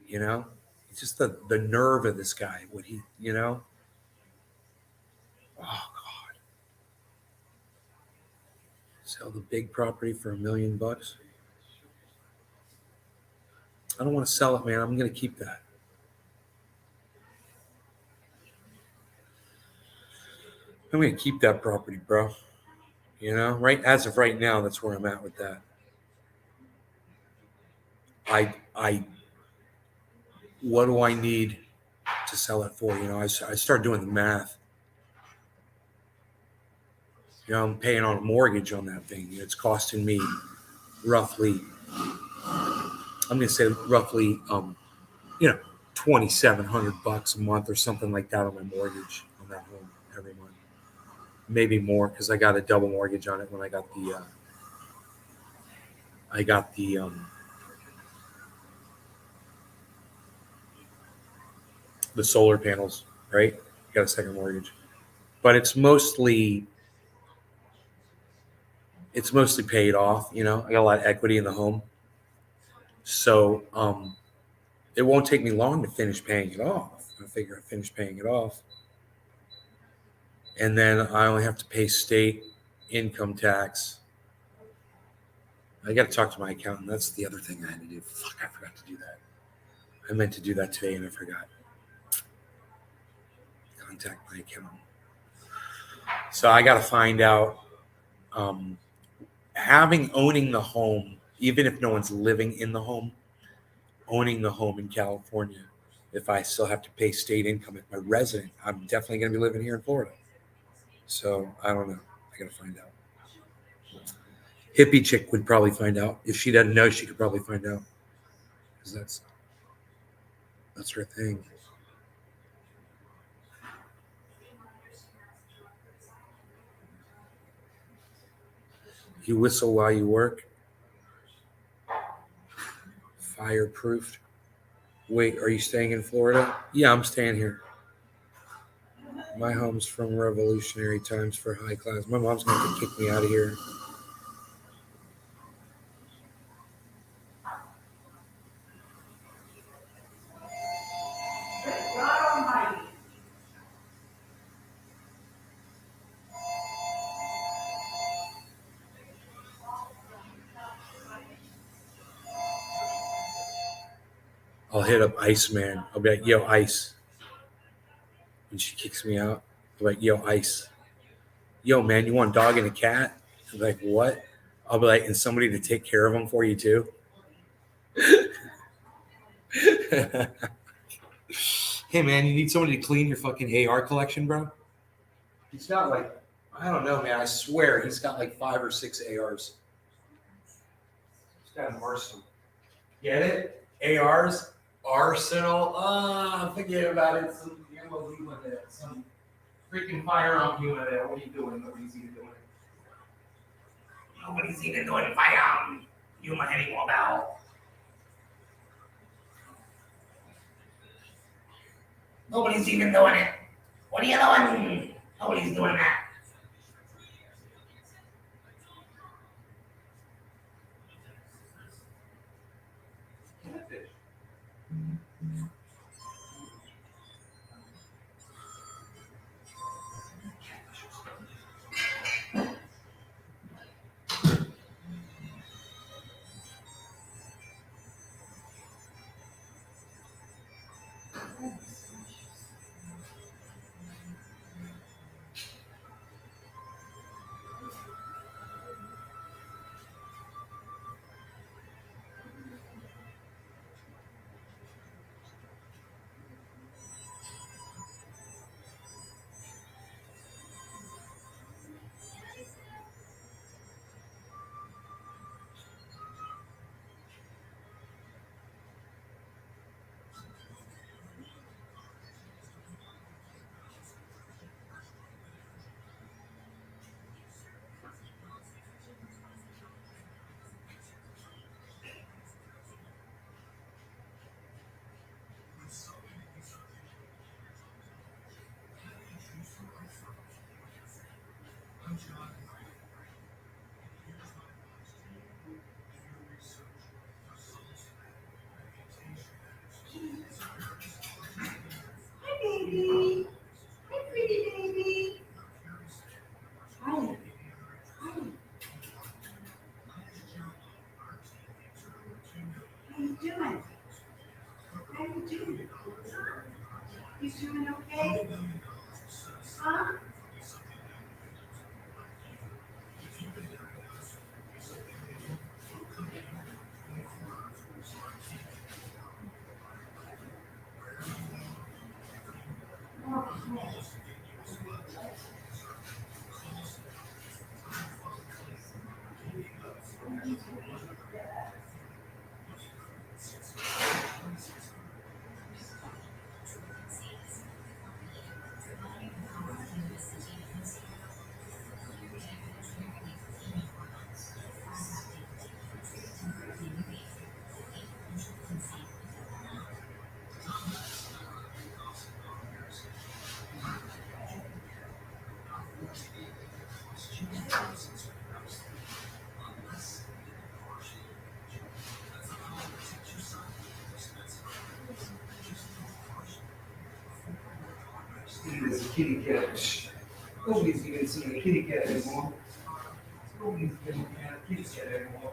You know? It's just the nerve of this guy, what he, you know? Oh, God. Sell the big property for $1 million. I don't want to sell it, man. I'm going to keep that. I'm going to keep that property, bro. You know, right as of right now, that's where I'm at with that. What do I need to sell it for? You know, I start doing the math. You know, I'm paying on a mortgage on that thing. It's costing me roughly, I'm going to say roughly, $2,700 a month or something like that on my mortgage on that home every month. Maybe more because I got a double mortgage on it when I got the solar panels, right? Got a second mortgage, but it's mostly paid off. You know, I got a lot of equity in the home, so it won't take me long to finish paying it off. I figure I finish paying it off, and then I only have to pay state income tax. I got to talk to my accountant. That's the other thing I had to do. Fuck, I forgot to do that. I meant to do that today and I forgot. Contact my accountant. So I got to find out, owning the home, even if no one's living in the home, owning the home in California, if I still have to pay state income at my resident, I'm definitely going to be living here in Florida. So I don't know. I got to find out. Hippie chick would probably find out. If she doesn't know, she could probably find out. Because that's her thing. You whistle while you work. Fireproofed. Wait, are you staying in Florida? Yeah, I'm staying here. My home's from revolutionary times for high class. My mom's going to have to kick me out of here. I'll hit up Iceman. I'll be like, yo, Ice. When she kicks me out, I'll be like, yo, Ice. Yo, man, you want a dog and a cat? I'm like, what? I'll be like, and somebody to take care of them for you too. Hey man, you need somebody to clean your fucking AR collection, bro? He's got like, I don't know, man. I swear he's got like 5 or 6 ARs. He's got an arsenal. Get it? ARs, arsenal. Forget about it. Some ammo unit there. Some freaking firearm unit there. What are you doing? Nobody's even doing it. Nobody's even doing firearm unit anymore now. Nobody's even doing it. What are you doing? Nobody's doing that. Baby. Hi, pretty baby. Hi. Hi. How you doing? How you doing? You doing okay? Huh? There's a kitty cat. Nobody's even seen a kitty cat anymore. Nobody's even a kitty cat anymore.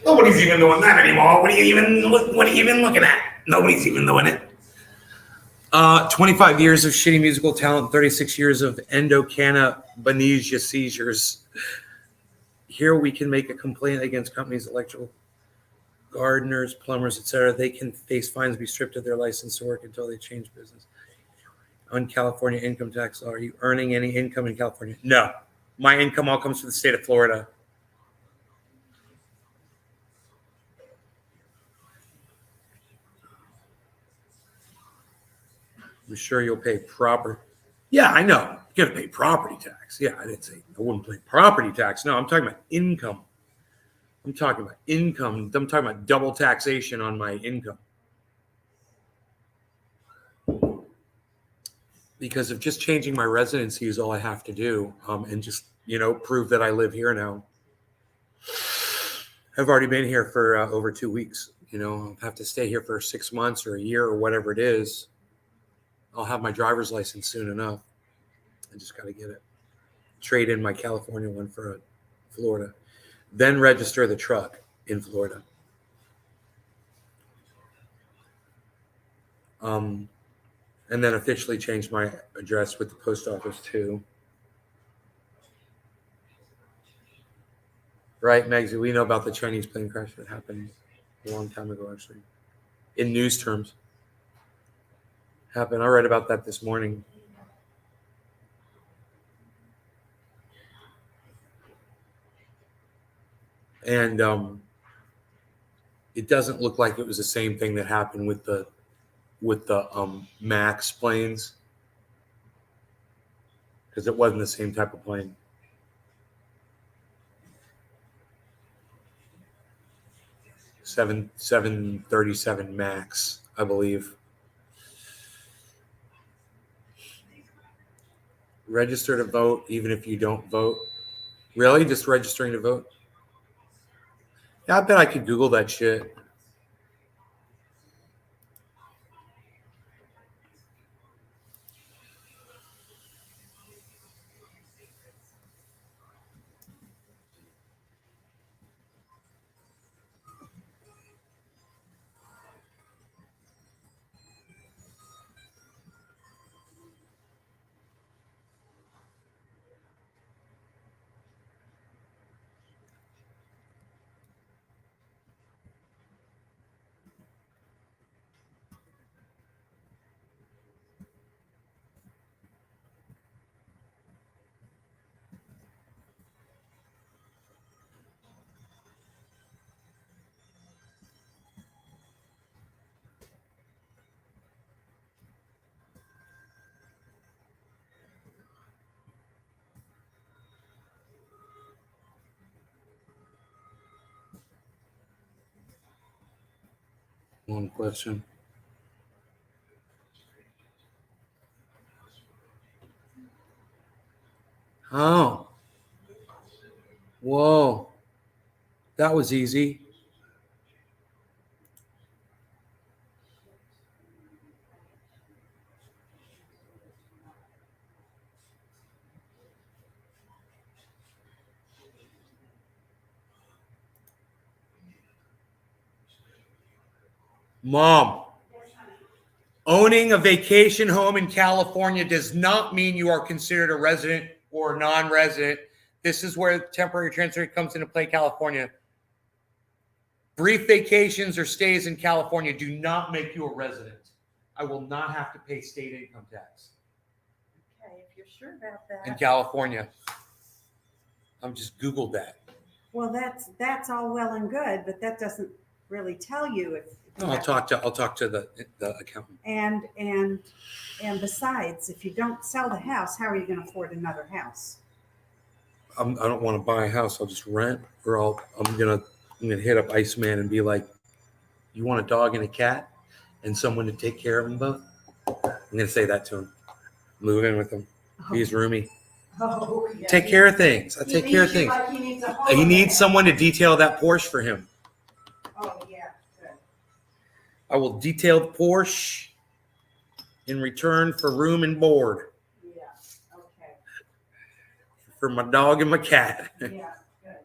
Nobody's even doing that anymore. What are you even looking at? Nobody's even doing it. 25 years of shitty musical talent, 36 years of endocannabinosia seizures. Here we can make a complaint against companies, electrical gardeners, plumbers, etc. They can face fines, be stripped of their license to work until they change business. On California income tax law, are you earning any income in California? No. My income all comes from the state of Florida. I'm sure you'll pay proper. Yeah, I know. You got to pay property tax. Yeah, I didn't say I wouldn't pay property tax. No, I'm talking about income. I'm talking about income. I'm talking about double taxation on my income. Because of just changing my residency is all I have to do, and just, prove that I live here now. I've already been here for over 2 weeks. I'll have to stay here for 6 months or a year or whatever it is. I'll have my driver's license soon enough. I just got to get it. Trade in my California one for Florida. Then register the truck in Florida. And then officially change my address with the post office too. Right, Megsy? We know about the Chinese plane crash that happened a long time ago, actually. In news terms. Happened. I read about that this morning. And it doesn't look like it was the same thing that happened with the MAX planes, because it wasn't the same type of plane. Seven 737 MAX, I believe. Register to vote even if you don't vote. Really? Just registering to vote? Yeah, I bet I could Google that shit. One question. Oh. Whoa. That was easy. Mom, owning a vacation home in California does not mean you are considered a resident or a non-resident. This is where temporary transfer comes into play, California. Brief vacations or stays in California do not make you a resident. I will not have to pay state income tax Okay, if you're sure about that. in California. I'm just Googled that. Well, that's all well and good, but that doesn't really tell you if. No, I'll talk to the accountant. And besides, if you don't sell the house, how are you going to afford another house? I don't want to buy a house. I'll just rent, or I'm gonna hit up Iceman and be like, "You want a dog and a cat, and someone to take care of them both?" I'm gonna say that to him. Move in with him. He's roomy. Oh, yeah. Take care of things. I take care of things. Like he needs, He needs someone to detail that Porsche for him. Oh yeah, good. I will detail the Porsche in return for room and board Yeah. Okay. for my dog and my cat. Yeah. Good.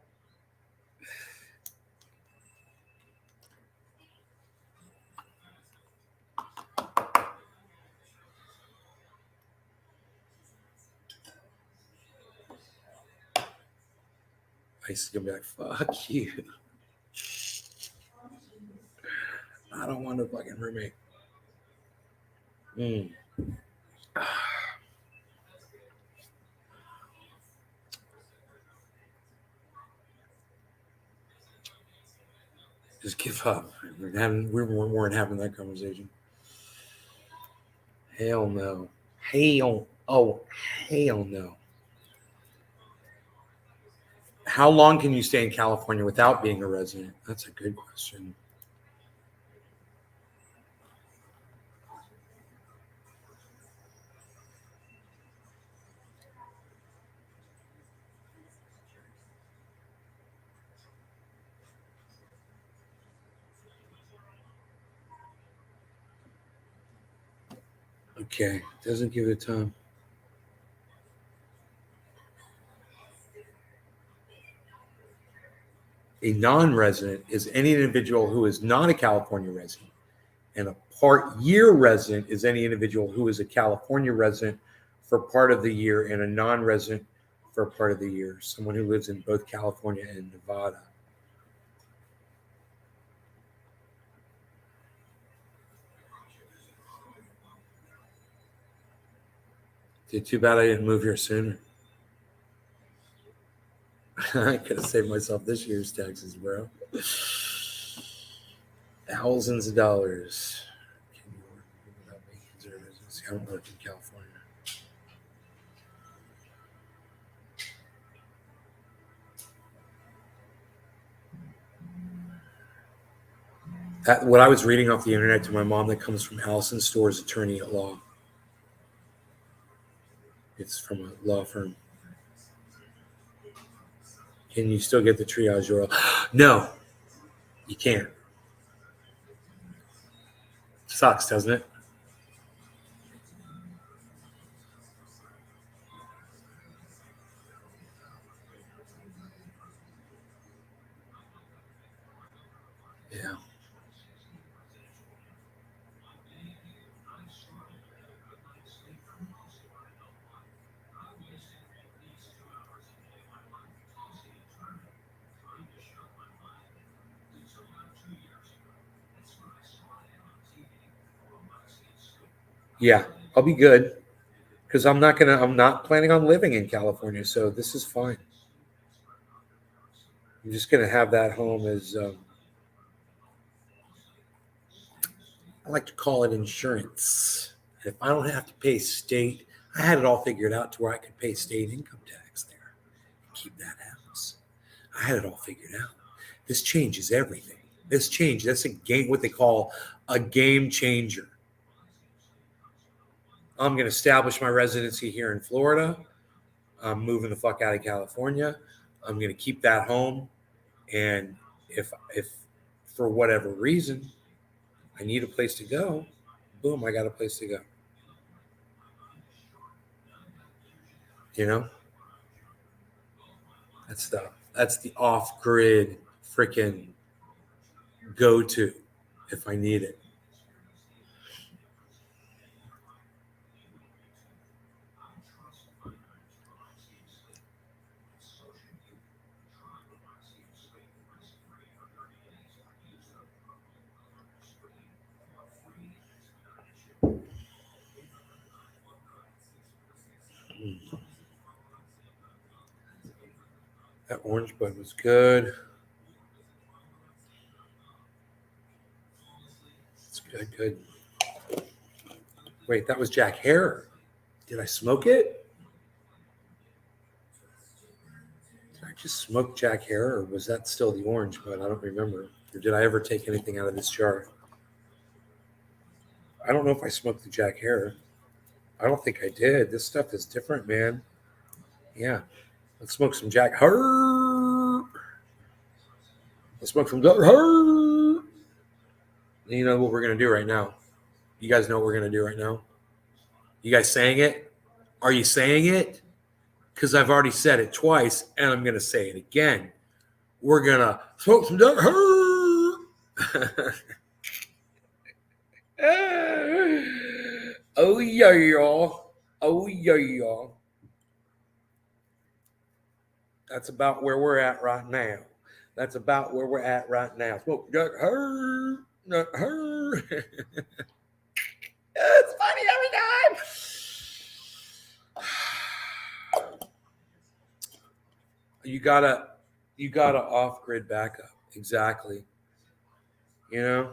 Ice is gonna be like, "Fuck you." I don't want a fucking roommate. Just give up. We weren't having that conversation. Hell no. Hell no. How long can you stay in California without being a resident? That's a good question. Okay, doesn't give it time. A non-resident is any individual who is not a California resident, and a part-year resident is any individual who is a California resident for part of the year and a non-resident for part of the year. Someone who lives in both California and Nevada. Too bad I didn't move here sooner. I could have saved myself this year's taxes, bro. Thousands of dollars. Can you work without being considered residency? I don't work in California. What I was reading off the internet to my mom, that comes from Allison Storrs, attorney at law. It's from a law firm. Can you still get the triage oral? No, you can't. Sucks, doesn't it? Yeah. Yeah, I'll be good because I'm not planning on living in California, so this is fine. I'm just gonna have that home as I like to call it insurance. If I don't have to pay state, I had it all figured out to where I could pay state income tax there and keep that house. I had it all figured out. This changes everything. That's a game, what they call a game changer. I'm going to establish my residency here in Florida. I'm moving the fuck out of California. I'm going to keep that home. And if for whatever reason I need a place to go, boom, I got a place to go. You know? That's the off-grid freaking go-to if I need it. That orange bud was good. It's good. Wait, that was Jack Hare. Did I smoke it? Did I just smoke Jack Hare, or was that still the orange bud? I don't remember. Or did I ever take anything out of this jar? I don't know if I smoked the Jack Hare. I don't think I did. This stuff is different, man. Yeah. Let's smoke some Jack Hare. Let's smoke some Jack Hare. You know what we're going to do right now? You guys know what we're going to do right now? You guys saying it? Are you saying it? Because I've already said it twice, and I'm going to say it again. We're going to smoke some Jack Hare. Oh, yeah, y'all. Oh, yeah, y'all. That's about where we're at right now. Smoke Jack Hare. Jack Hare. It's funny every time. You gotta off-grid backup. Exactly. You know?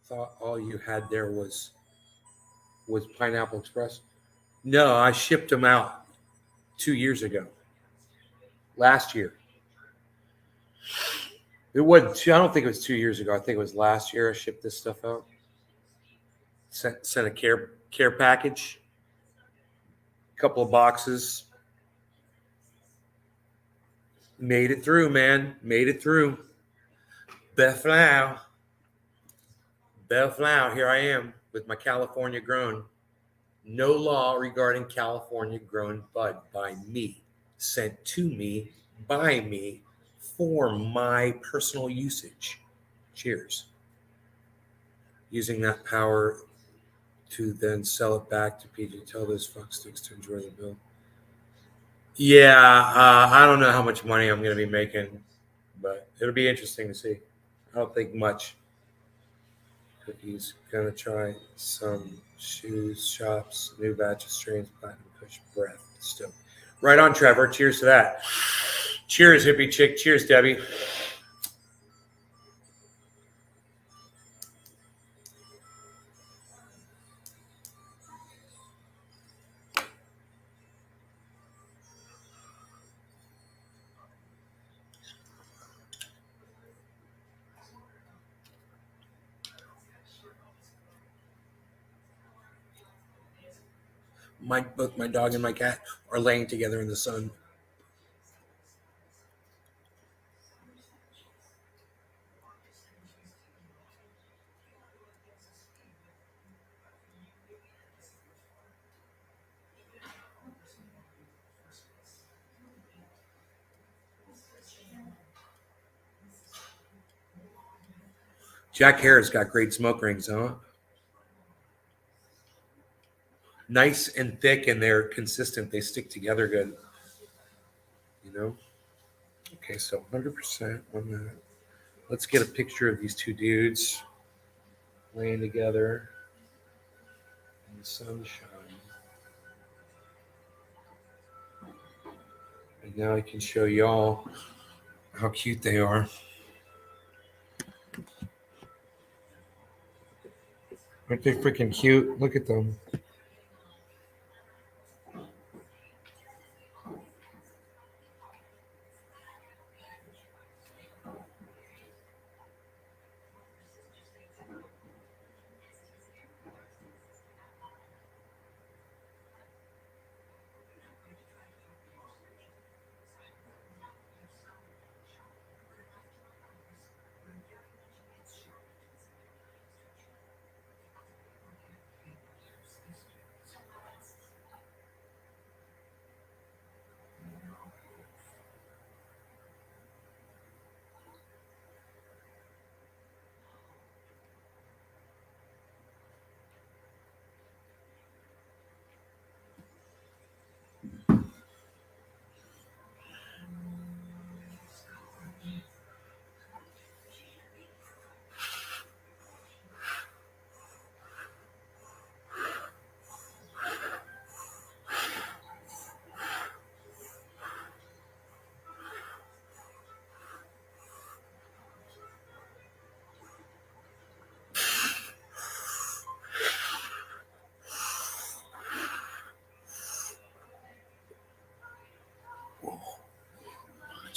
Thought all you had there was Pineapple Express. No, I shipped them out 2 years ago. Last year. It wasn't. I don't think it was 2 years ago. I think it was last year I shipped this stuff out. Sent a care package. A couple of boxes. Made it through, man. Made it through. Bethlehem. Here I am with my California grown. No law regarding California grown bud by me. Sent to me, by me, for my personal usage. Cheers. Using that power to then sell it back to PG. Tell those fucksticks to enjoy the bill. Yeah, I don't know how much money I'm going to be making, but it'll be interesting to see. I don't think much. But he's going to try some shoes, shops, new batch of strains, platinum push, breath, still. Right on, Trevor. Cheers to that. Cheers, hippie chick. Cheers, Debbie. Both my dog and my cat are laying together in the sun. Jack Harris got great smoke rings, huh? Nice and thick, and they're consistent. They stick together good. You know? Okay, so 100% on that. Let's get a picture of these two dudes laying together in the sunshine. And now I can show y'all how cute they are. Aren't they freaking cute? Look at them.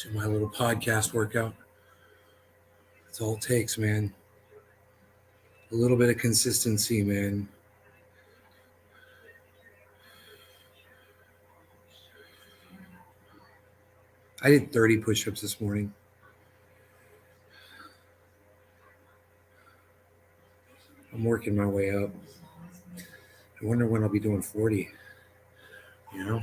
To my little podcast workout. That's all it takes, man. A little bit of consistency, man. I did 30 push-ups this morning. I'm working my way up. I wonder when I'll be doing 40. You know?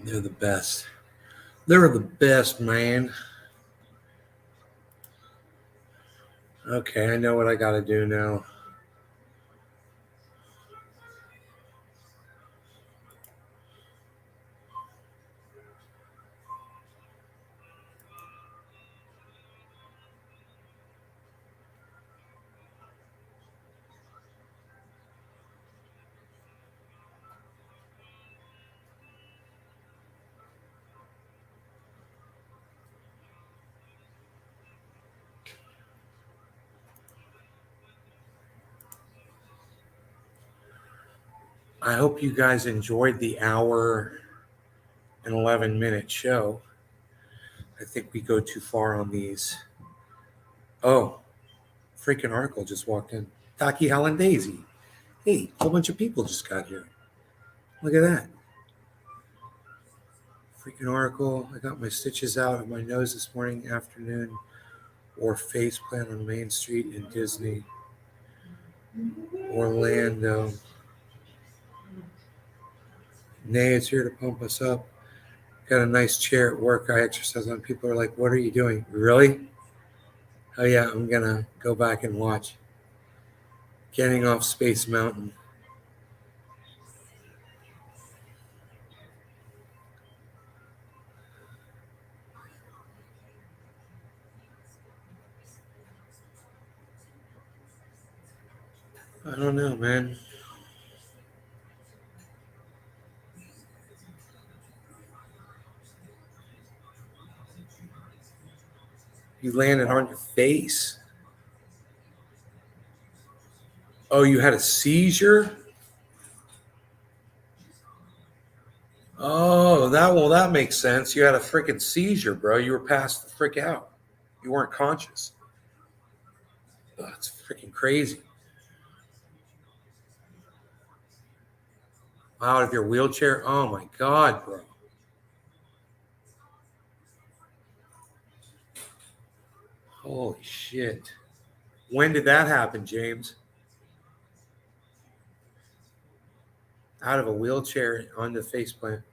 They're the best. They're the best, man. Okay, I know what I got to do now. I hope you guys enjoyed the hour and 11-minute show. I think we go too far on these. Oh, freaking article just walked in. Taki Hollandaise. Hey, a whole bunch of people just got here. Look at that. Freaking oracle. I got my stitches out of my nose this morning, afternoon, or face plant on Main Street in Disney, Orlando. Nay is here to pump us up. Got a nice chair at work I exercise on. People are like, what are you doing? Really? Oh yeah, I'm gonna go back and watch. Getting off Space Mountain. I don't know, man. You landed on your face. Oh, you had a seizure? Oh, that makes sense. You had a freaking seizure, bro. You were passed the frick out. You weren't conscious. Oh, that's freaking crazy. Out of your wheelchair? Oh my God, bro. Holy shit. When did that happen, James? Out of a wheelchair on the faceplant.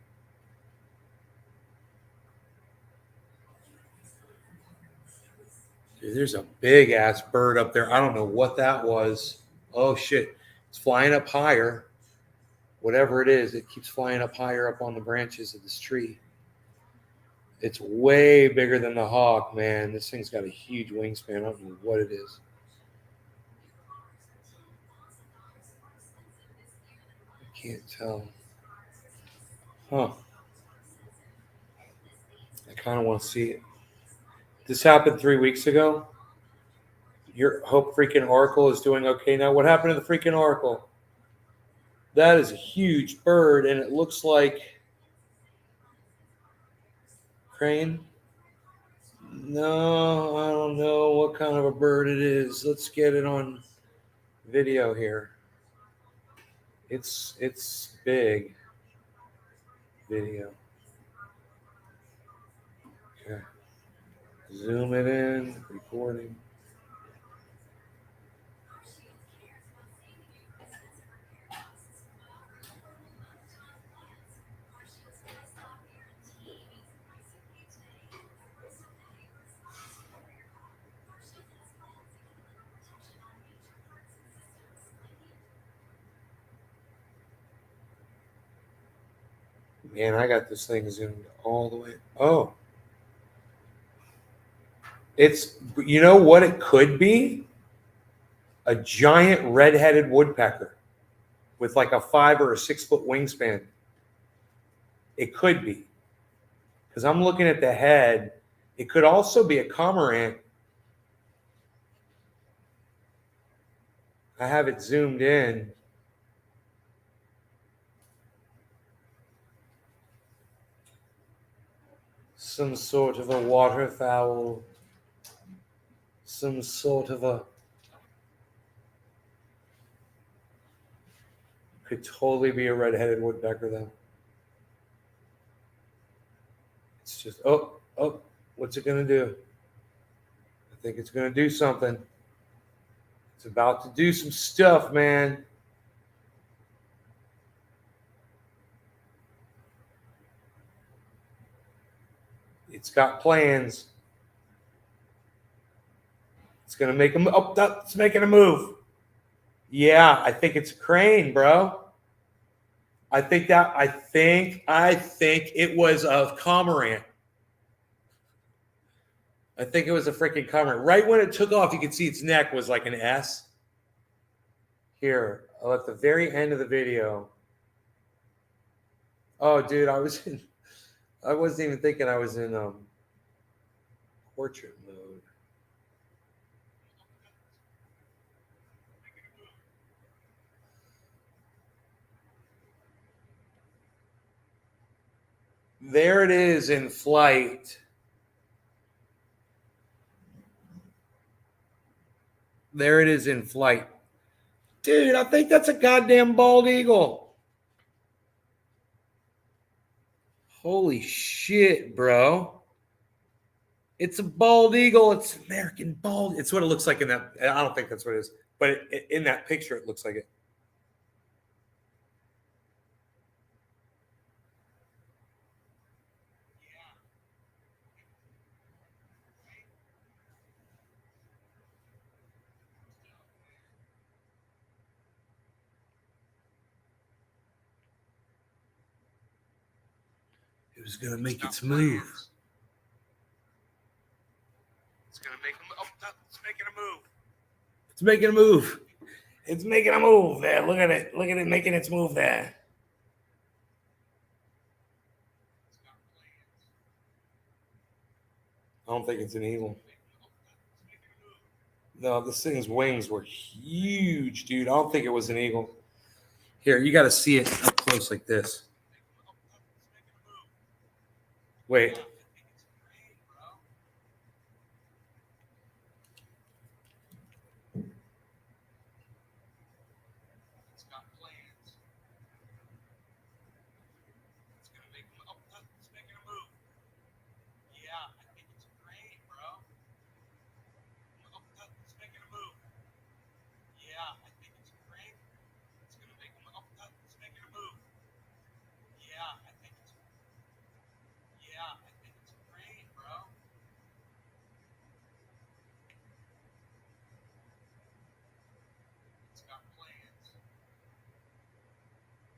Dude, there's a big ass bird up there. I don't know what that was. Oh shit. It's flying up higher. Whatever it is, it keeps flying up higher up on the branches of this tree. It's way bigger than the hawk, man. This thing's got a huge wingspan. I don't know what it is. I can't tell. Huh. I kind of want to see it. This happened 3 weeks ago. Your Hope freaking Oracle is doing okay now. What happened to the freaking Oracle? That is a huge bird, and it looks like crane. No, I don't know what kind of a bird it is. Let's get it on video here. It's big video. Okay. Zoom it in, recording. Man, I got this thing zoomed all the way. Oh. It's, you know what it could be? A giant red-headed woodpecker with like a 5 or 6 foot wingspan. It could be. Because I'm looking at the head. It could also be a cormorant. I have it zoomed in. Some sort of a waterfowl. Some sort of a... Could totally be a red-headed woodpecker, though. It's just, oh, what's it going to do? I think it's going to do something. It's about to do some stuff, man. It's got plans. It's gonna make a move. Oh, it's making a move. Yeah, I think it's a crane, bro. I think it was a cormorant. I think it was a freaking cormorant. Right when it took off, you could see its neck was like an S. Here, at the very end of the video. Oh, dude, I wasn't even thinking I was in portrait mode. There it is in flight. There it is in flight. Dude, I think that's a goddamn bald eagle. Holy shit, bro. It's a bald eagle. It's American bald. It's what it looks like in that. I don't think that's what it is. But in that picture, it looks like it. It was going to make its move. It's going to make a move. Oh, it's making a move. It's making a move. It's making a move there. Look at it. Look at it making its move there. I don't think it's an eagle. No, this thing's wings were huge, dude. I don't think it was an eagle. Here, you got to see it up close like this. Wait.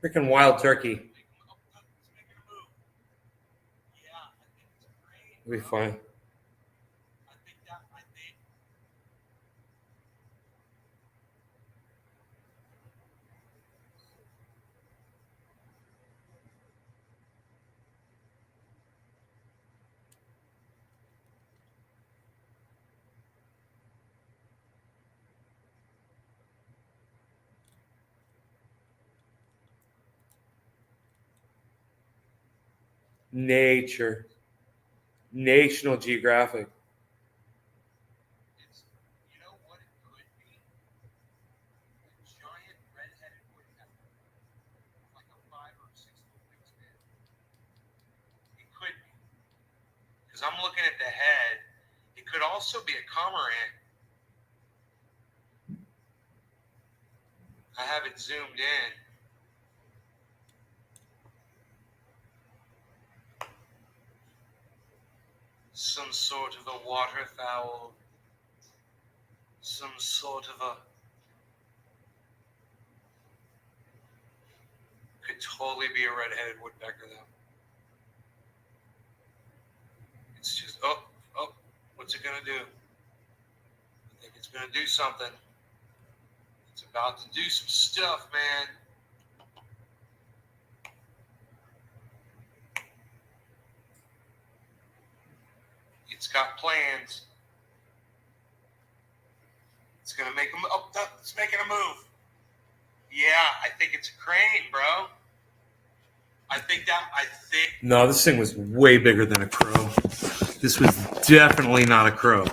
Freaking wild turkey. It'll be fine. Nature. National Geographic. Because I'm looking at the head. It could also be a cormorant. I have it zoomed in. Some sort of a waterfowl. Some sort of a... Could totally be a red-headed woodpecker, though. It's just, oh, what's it gonna do? I think it's gonna do something. It's about to do some stuff, man. It's got plans. It's gonna make a move. Oh, it's making a move. Yeah, I think it's a crane, bro. I think. No, this thing was way bigger than a crow. This was definitely not a crow.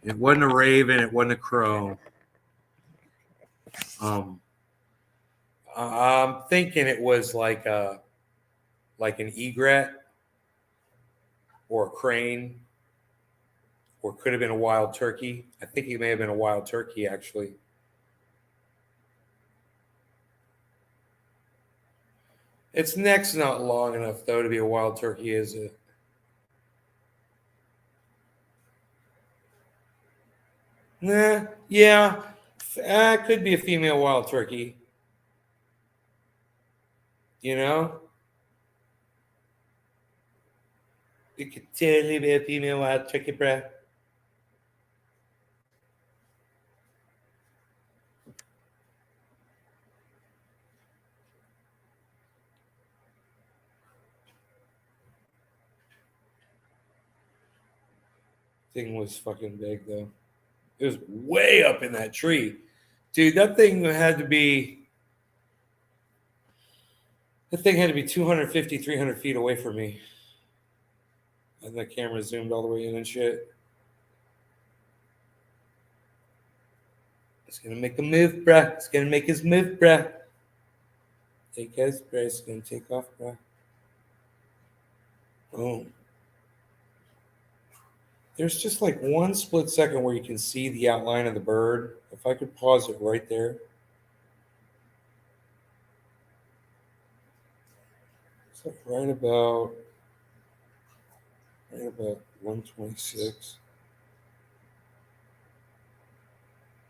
It wasn't a raven. It wasn't a crow. I'm thinking it was like an egret or a crane, or could have been a wild turkey. I think it may have been a wild turkey, actually. Its neck's not long enough, though, to be a wild turkey, is it? Nah, yeah. Could be a female wild turkey. You know? It could totally be a female wild turkey, bruh. Thing was fucking big, though. It was way up in that tree. Dude, that thing had to be 250, 300 feet away from me. And the camera zoomed all the way in and shit. It's gonna make a move, bruh. It's gonna make his move, bruh. Take us, bruh. It's gonna take off, bruh. Boom. There's just like one split second where you can see the outline of the bird. If I could pause it right there. It's like right about 126.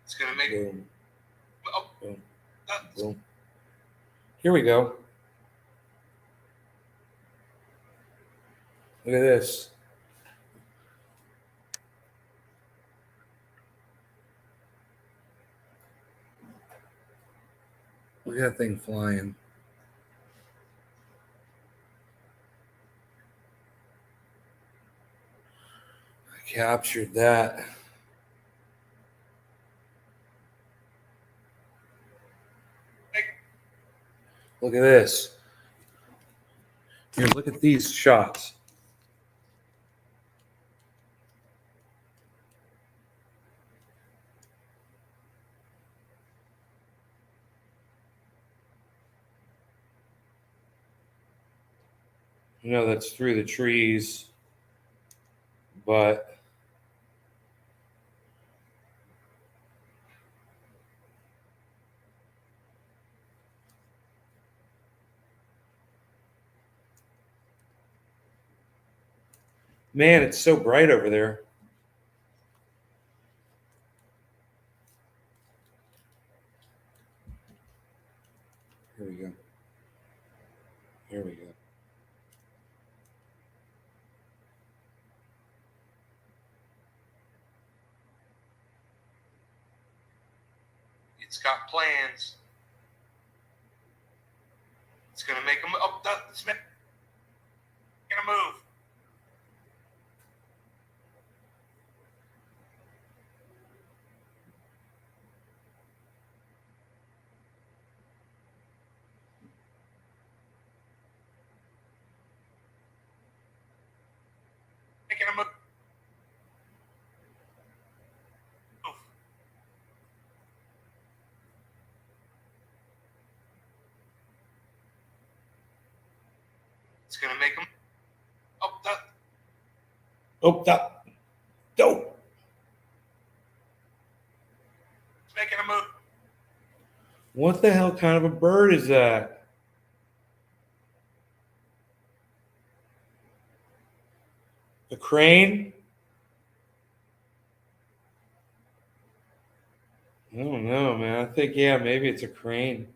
It's gonna make boom. Boom. Boom. Here we go. Look at this. Look at that thing flying. I captured that. Look at this. Here, look at these shots. You know, that's through the trees, but man, it's so bright over there. Here we go. Here we go. It's got plans. It's gonna make them. Oh, it's gonna move. Making a move. It's gonna make them. Oh, that. Oh, that. Dope. It's making a move. What the hell kind of a bird is that? A crane? I don't know, man. I think, yeah, maybe it's a crane.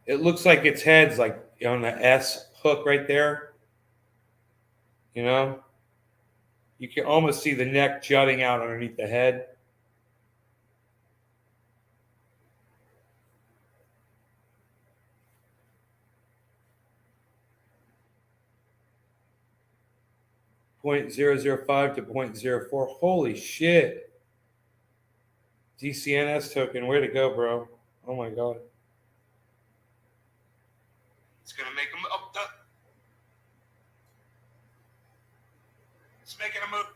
It looks like its head's like on the S hook right there. You know? You can almost see the neck jutting out underneath the head. .005 to .04. Holy shit. DCNS token. Way to go, bro. Oh my God. It's going to make them up. It's making a move.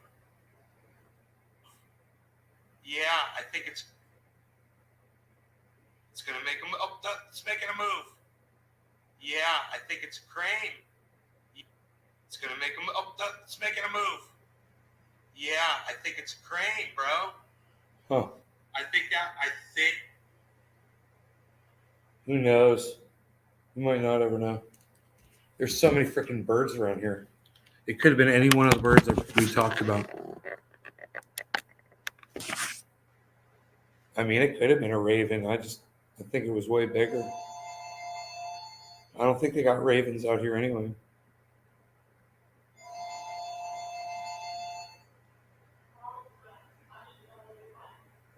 Yeah, I think it's going to make them up. It's making a move. Yeah, I think it's a crane. It's going to make them up. It's making a move. Yeah, I think it's a crane, bro. Huh. I think. Who knows? You might not ever know. There's so many freaking birds around here. It could have been any one of the birds that we talked about. I mean, it could have been a raven. I think it was way bigger. I don't think they got ravens out here anyway.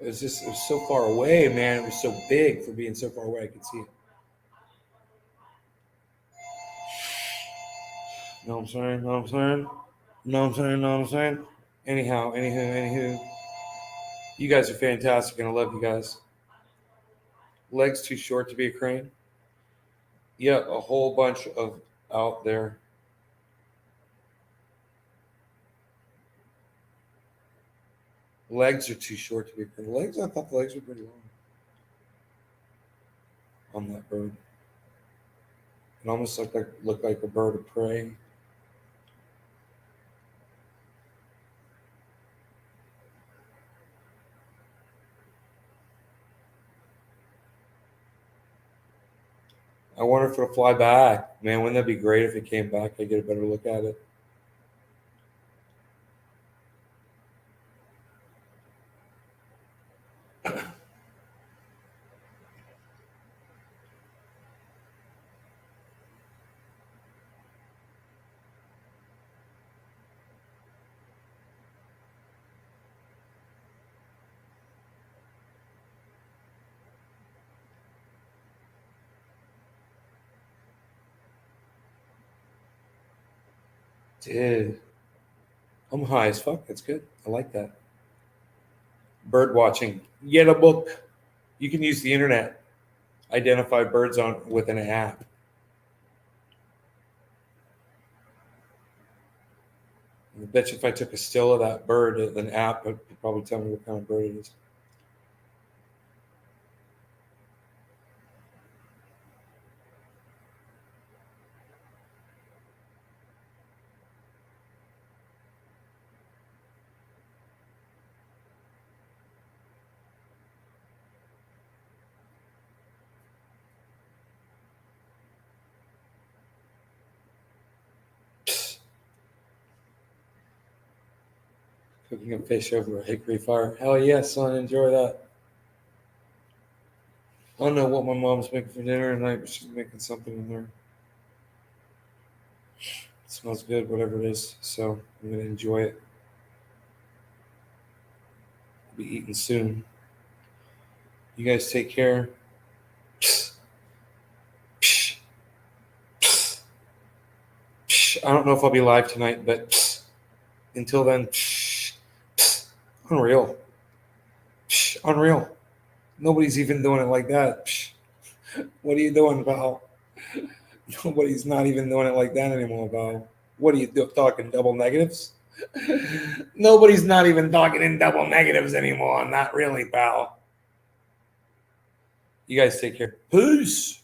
It was so far away, man. It was so big for being so far away. I could see it. Know what I'm saying? Know what I'm saying? Know what I'm saying? Know what I'm saying? Anyhow, anywho. You guys are fantastic, and I love you guys. Legs too short to be a crane? Yeah, a whole bunch of out there. Legs are too short to be a crane. Legs, I thought the legs were pretty long on that bird. It almost looked like a bird of prey. I wonder if it'll fly back. Man, wouldn't that be great if it came back? I'd get a better look at it. Dude, I'm high as fuck. That's good. I like that. Bird watching. Get a book. You can use the internet. Identify birds with an app. I bet you if I took a still of that bird with an app, it would probably tell me what kind of bird it is. Cooking a fish over a hickory fire. Hell yeah, son. Enjoy that. I don't know what my mom's making for dinner tonight, but she's making something in there. It smells good, whatever it is. So I'm going to enjoy it. I'll be eating soon. You guys take care. I don't know if I'll be live tonight, but until then, unreal. Unreal. Nobody's even doing it like that. What are you doing, Val? Nobody's not even doing it like that anymore, Val. What are you talking double negatives? Nobody's not even talking in double negatives anymore. Not really, pal. You guys take care. Peace.